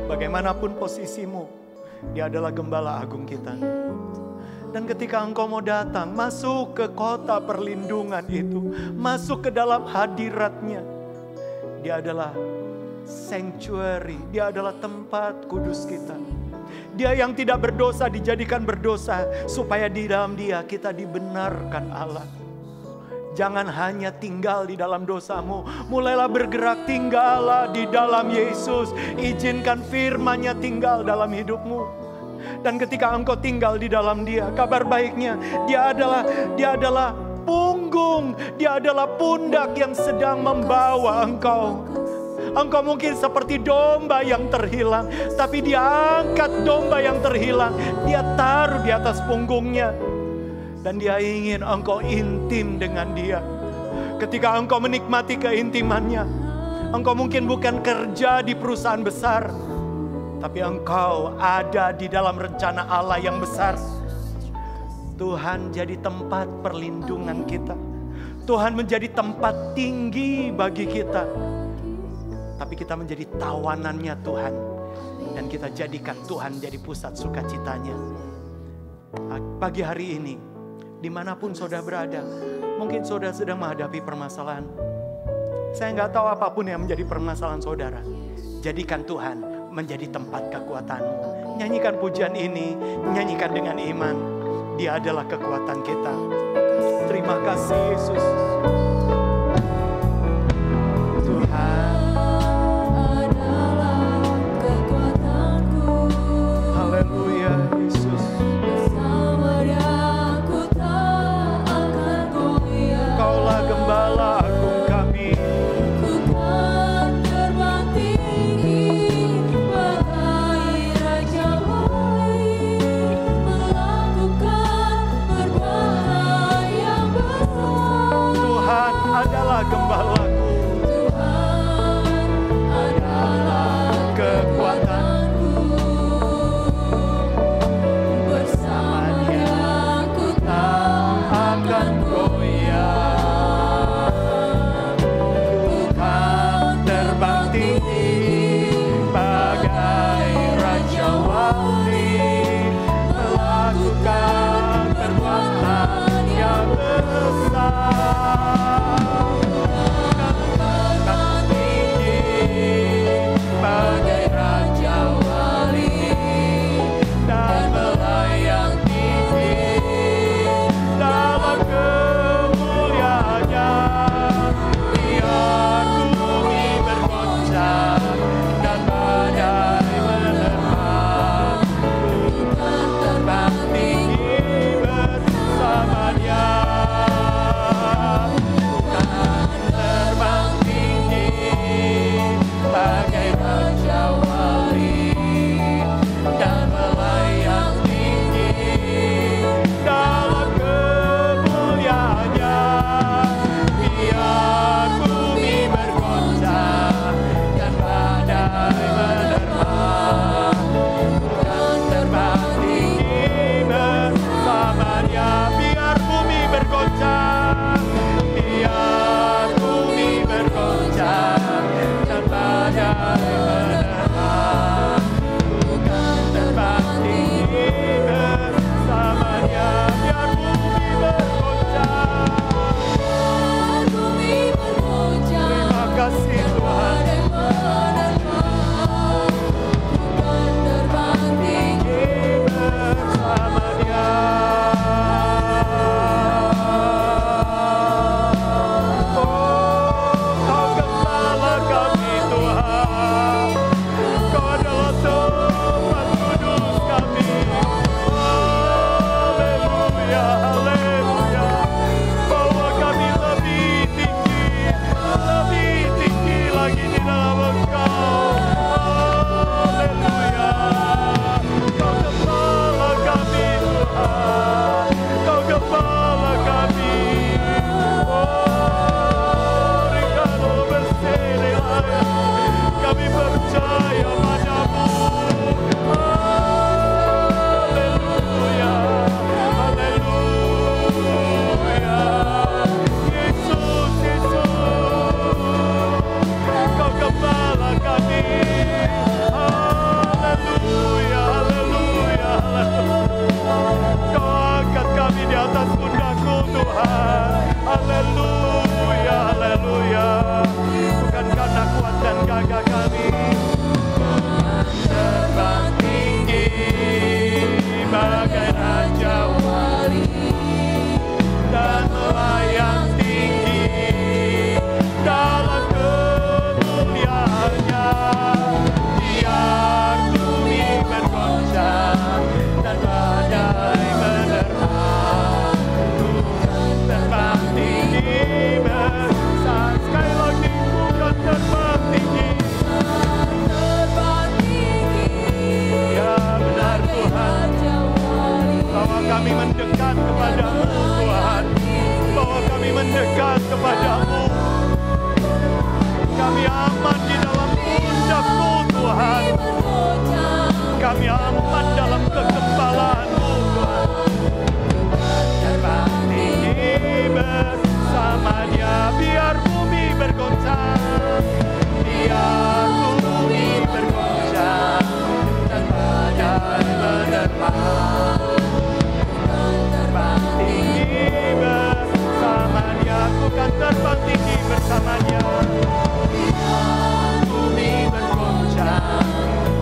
bagaimanapun posisimu, Dia adalah Gembala Agung kita. Dan ketika engkau mau datang, masuk ke kota perlindungan itu, masuk ke dalam hadirat-Nya, Dia adalah sanctuary, Dia adalah tempat kudus kita. Dia yang tidak berdosa dijadikan berdosa, supaya di dalam Dia kita dibenarkan Allah. Jangan hanya tinggal di dalam dosamu, mulailah bergerak, tinggallah di dalam Yesus. Izinkan firman-Nya tinggal dalam hidupmu. Dan ketika engkau tinggal di dalam Dia, kabar baiknya Dia adalah punggung, Dia adalah pundak yang sedang membawa engkau. Engkau mungkin seperti domba yang terhilang, tapi Dia angkat domba yang terhilang, Dia taruh di atas punggungnya. Dan Dia ingin engkau intim dengan Dia. Ketika engkau menikmati keintimannya, engkau mungkin bukan kerja di perusahaan besar, tapi engkau ada di dalam rencana Allah yang besar. Tuhan jadi tempat perlindungan kita. Tuhan menjadi tempat tinggi bagi kita. Tapi kita menjadi tawanannya Tuhan. dan kita jadikan Tuhan jadi pusat sukacitanya. Pagi hari ini, dimanapun saudara berada, mungkin saudara sedang menghadapi permasalahan. Saya nggak tahu apapun yang menjadi permasalahan saudara. Jadikan Tuhan menjadi tempat kekuatanmu. Nyanyikan pujian ini, nyanyikan dengan iman. Dia adalah kekuatan kita. Terima kasih Yesus. Tuhan adalah kekuatanku. Haleluya Yesus. Bersama Dia ku tak akan goyah. Kaulah gembala agung kami. Ku kan terbang tinggi bagai Raja Wali, melakukan perbuatan yang besar. Tuhan adalah gembalaku. Tuhan adalah Kekuatanku. bersama Dia ku tak akan goyah. Tuhan terbang tinggi bagai Raja Wali, melakukan perbuatan yang besar. Terbang tinggi bagai Raja Wali, dan melayang tinggi dalam kemuliaannya. Biar bumi bergoncang dan badai menerpa, Tuhan terbang tinggi bersama Dia. Tuhan terbang tinggi bagai Raja Wali, dan melayang tinggi dalam kemuliaannya. Biar bumi bergoncang dan badai menerpa, Tuhan terbang tinggi bersama Dia. Biar bumi bergoncang, biar bumi bergoncang dan badai menerpa, Tuhan terbang tinggi bersama Dia. Biar bumi bergoncang. Bumi bergoncang, Terima kasih Tuhan. Tuhan terbang tinggi Bersama Dia. Oh, Kau gembala kami Tuhan. Kau adalah tempat kudus kami. Haleluya, haleluya. Bawa kami lebih tinggi lagi di dalam Engkau. Haleluya. Kau gembala kami Tuhan. Kau gembala kami. Oh, Rikano berserilah. Kami percaya padamu. Haleluya. Haleluya. Yesus, Yesus. Kau gembala kami. Haleluya, haleluya, haleluya. Kau angkat kami di atas pundakmu Tuhan. Haleluya, haleluya. Bukan karena kuat dan gagah kami. Terbang tinggi bagai Raja Wali, dan melayang tinggi dalam kemuliaannya. Biar bumi bergoncang dan badai menerpa, Tuhan terbang tinggi besar. Sekali lagi, Tuhan terbang tinggi. terbang tinggi Ya benar Tuhan. Bahwa kami mendekat kepadamu Tuhan. Bahwa kami mendekat kepadamu. Kami aman di dalam pundakmu Tuhan. Kami aman dalam kegembalaan-Mu Tuhan. Terbang tinggi bersama Dia. Biar bumi bergoncang. Biar bumi bergoncang terbang tinggi bersamanya. Bumi bergoncang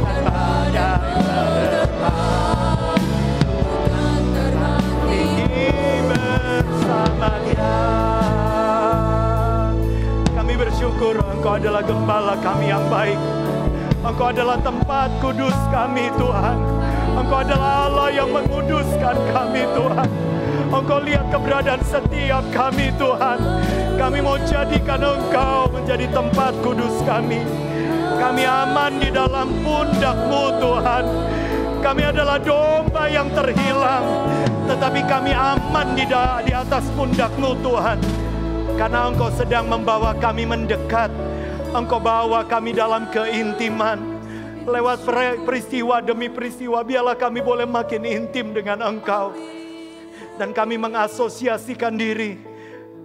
dan badai menerpa, Tuhan terbang tinggi bersama Dia. Kami bersyukur Engkau adalah gembala kami yang baik. Engkau adalah tempat kudus kami, Tuhan. Engkau adalah Allah yang menguduskan kami, Tuhan. Engkau lihat keberadaan setiap kami, Tuhan. Kami mau jadikan Engkau menjadi tempat kudus kami. Kami aman di dalam pundak-Mu, Tuhan. Kami adalah domba yang terhilang, tetapi kami aman di atas pundak-Mu, Tuhan. Karena Engkau sedang membawa kami mendekat. Engkau bawa kami dalam keintiman. Lewat peristiwa demi peristiwa, biarlah kami boleh makin intim dengan Engkau. Dan kami mengasosiasikan diri.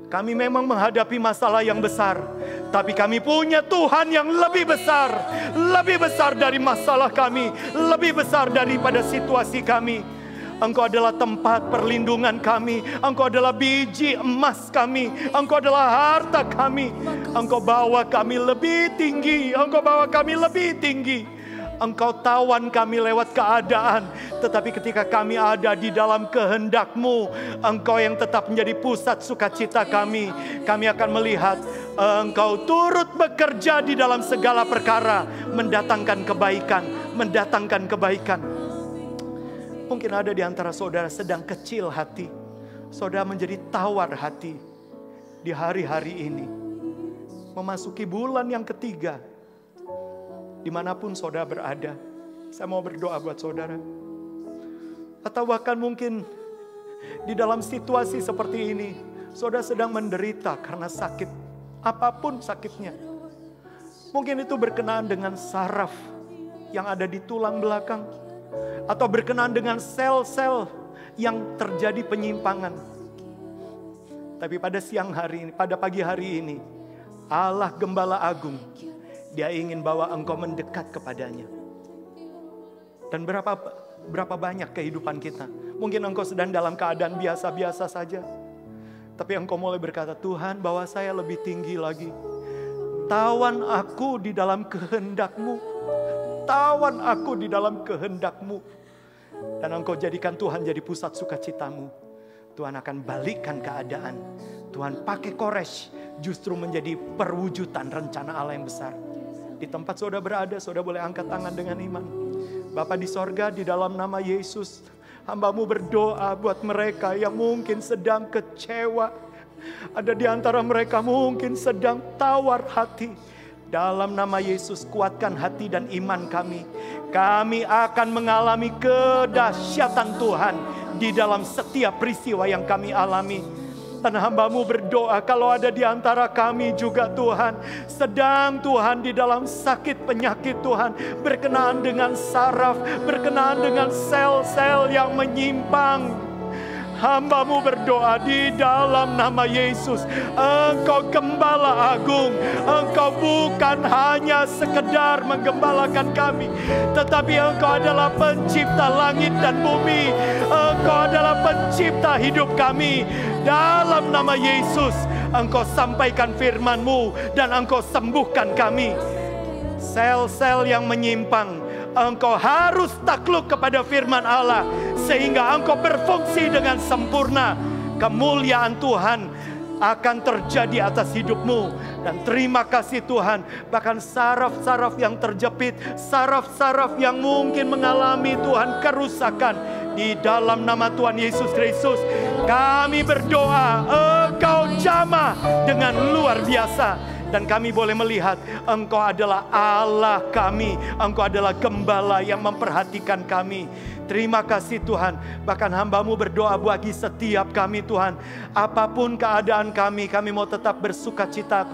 Kami memang menghadapi masalah yang besar, tapi kami punya Tuhan yang lebih besar dari masalah kami, lebih besar daripada situasi kami. Engkau adalah tempat perlindungan kami, Engkau adalah biji emas kami, Engkau adalah harta kami. Engkau bawa kami lebih tinggi, Engkau bawa kami lebih tinggi. Engkau tawan kami lewat keadaan, tetapi ketika kami ada di dalam kehendak-Mu, Engkau yang tetap menjadi pusat sukacita kami. Kami akan melihat Engkau turut bekerja di dalam segala perkara, mendatangkan kebaikan. Mungkin ada di antara saudara sedang kecil hati, saudara menjadi tawar hati di hari-hari ini, memasuki bulan yang ketiga. Dimanapun saudara berada, saya mau berdoa buat saudara. Atau bahkan mungkin di dalam situasi seperti ini, saudara sedang menderita karena sakit, apapun sakitnya. Mungkin itu berkenaan dengan saraf yang ada di tulang belakang, atau berkenaan dengan sel-sel yang terjadi penyimpangan. Tapi pada siang hari ini, pada pagi hari ini, Allah Gembala Agung, Dia ingin bawa engkau mendekat kepadanya. Dan berapa banyak kehidupan kita. Mungkin engkau sedang dalam keadaan biasa-biasa saja. Tapi engkau mulai berkata, Tuhan bawa saya lebih tinggi lagi. Tawan aku di dalam kehendak-Mu. Tawan aku di dalam kehendak-Mu. Dan engkau jadikan Tuhan jadi pusat sukacitamu. Tuhan akan balikkan keadaan. Tuhan pakai Kores justru menjadi perwujudan rencana Allah yang besar. Di tempat saudara berada, saudara boleh angkat tangan dengan iman. Bapa di sorga, di dalam nama Yesus, hamba-Mu berdoa buat mereka yang mungkin sedang kecewa. Ada di antara mereka mungkin sedang tawar hati. Dalam nama Yesus, kuatkan hati dan iman kami. Kami akan mengalami kedahsyatan Tuhan di dalam setiap peristiwa yang kami alami. Dan hamba-Mu berdoa kalau ada di antara kami juga Tuhan, sedang Tuhan di dalam sakit penyakit Tuhan, berkenaan dengan saraf, berkenaan dengan sel-sel yang menyimpang. Hamba-Mu berdoa di dalam nama Yesus. Engkau Gembala Agung. Engkau bukan hanya sekedar menggembalakan kami, tetapi Engkau adalah pencipta langit dan bumi. Engkau adalah pencipta hidup kami. Dalam nama Yesus, Engkau sampaikan firman-Mu dan Engkau sembuhkan kami. Sel-sel yang menyimpang, Engkau harus takluk kepada firman Allah, sehingga Engkau berfungsi dengan sempurna. Kemuliaan Tuhan akan terjadi atas hidup-Mu. Dan terima kasih Tuhan, bahkan saraf-saraf yang terjepit, saraf-saraf yang mungkin mengalami Tuhan kerusakan, di dalam nama Tuhan Yesus Kristus, kami berdoa Engkau jamah dengan luar biasa. Dan kami boleh melihat Engkau adalah Allah kami. Engkau adalah Gembala yang memperhatikan kami. Terima kasih Tuhan. Bahkan hamba-Mu berdoa bagi setiap kami Tuhan. Apapun keadaan kami mau tetap bersukacita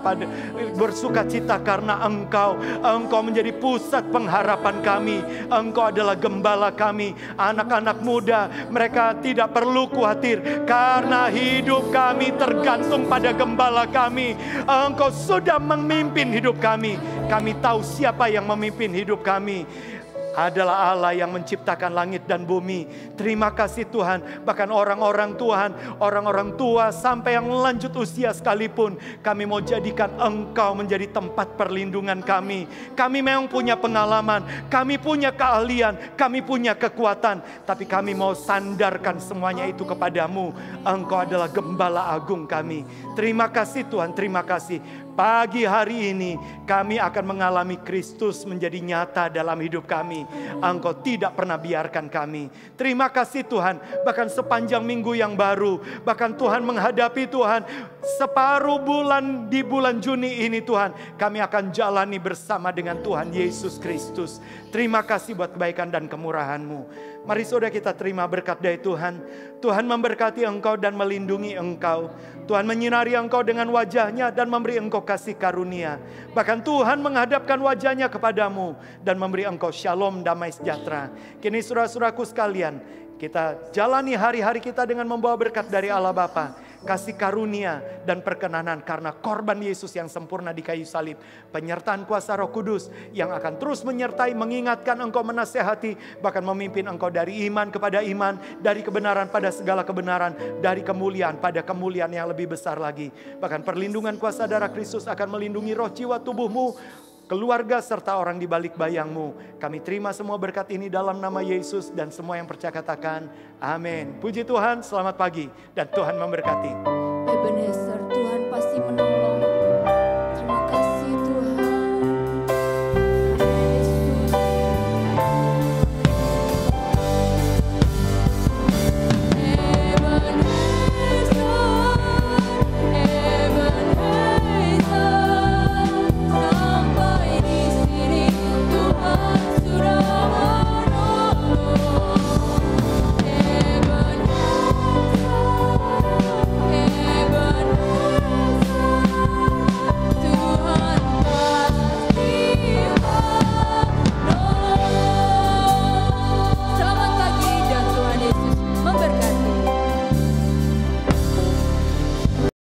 karena Engkau. Engkau menjadi pusat pengharapan kami. Engkau adalah Gembala kami. Anak-anak muda, mereka tidak perlu khawatir karena hidup kami tergantung pada Gembala kami. Engkau sudah memimpin hidup kami. Kami tahu siapa yang memimpin hidup kami. adalah Allah yang menciptakan langit dan bumi. Terima kasih Tuhan. Bahkan orang-orang Tuhan, orang-orang tua sampai yang lanjut usia sekalipun, kami mau jadikan Engkau menjadi tempat perlindungan kami. Kami memang punya pengalaman, kami punya keahlian, kami punya kekuatan, tapi kami mau sandarkan semuanya itu kepadamu. Engkau adalah gembala agung kami. Terima kasih Tuhan, terima kasih. Pagi hari ini kami akan mengalami Kristus menjadi nyata dalam hidup kami. Engkau tidak pernah biarkan kami. Terima kasih Tuhan. Bahkan sepanjang minggu yang baru, bahkan Tuhan menghadapi Tuhan separuh bulan di bulan Juni ini Tuhan, kami akan jalani bersama dengan Tuhan Yesus Kristus. Terima kasih buat kebaikan dan kemurahan-Mu. Mari saudara kita terima berkat dari Tuhan. Tuhan memberkati engkau dan melindungi engkau. Tuhan menyinari engkau dengan wajahnya dan memberi engkau kasih karunia. Bahkan Tuhan menghadapkan wajahnya kepadamu dan memberi engkau shalom, damai sejahtera. Kini saudara-saudaraku sekalian, kita jalani hari-hari kita dengan membawa berkat dari Allah Bapa, kasih karunia dan perkenanan karena korban Yesus yang sempurna di kayu salib. Penyertaan kuasa Roh Kudus yang akan terus menyertai, mengingatkan engkau, menasehati, bahkan memimpin engkau dari iman kepada iman, dari kebenaran pada segala kebenaran, dari kemuliaan pada kemuliaan yang lebih besar lagi. Bahkan perlindungan kuasa darah Kristus akan melindungi roh, jiwa, tubuhmu, keluarga, serta orang di balik bayangmu. Kami terima semua berkat ini dalam nama Yesus, dan semua yang percaya katakan amin. Puji Tuhan, selamat pagi dan Tuhan memberkati.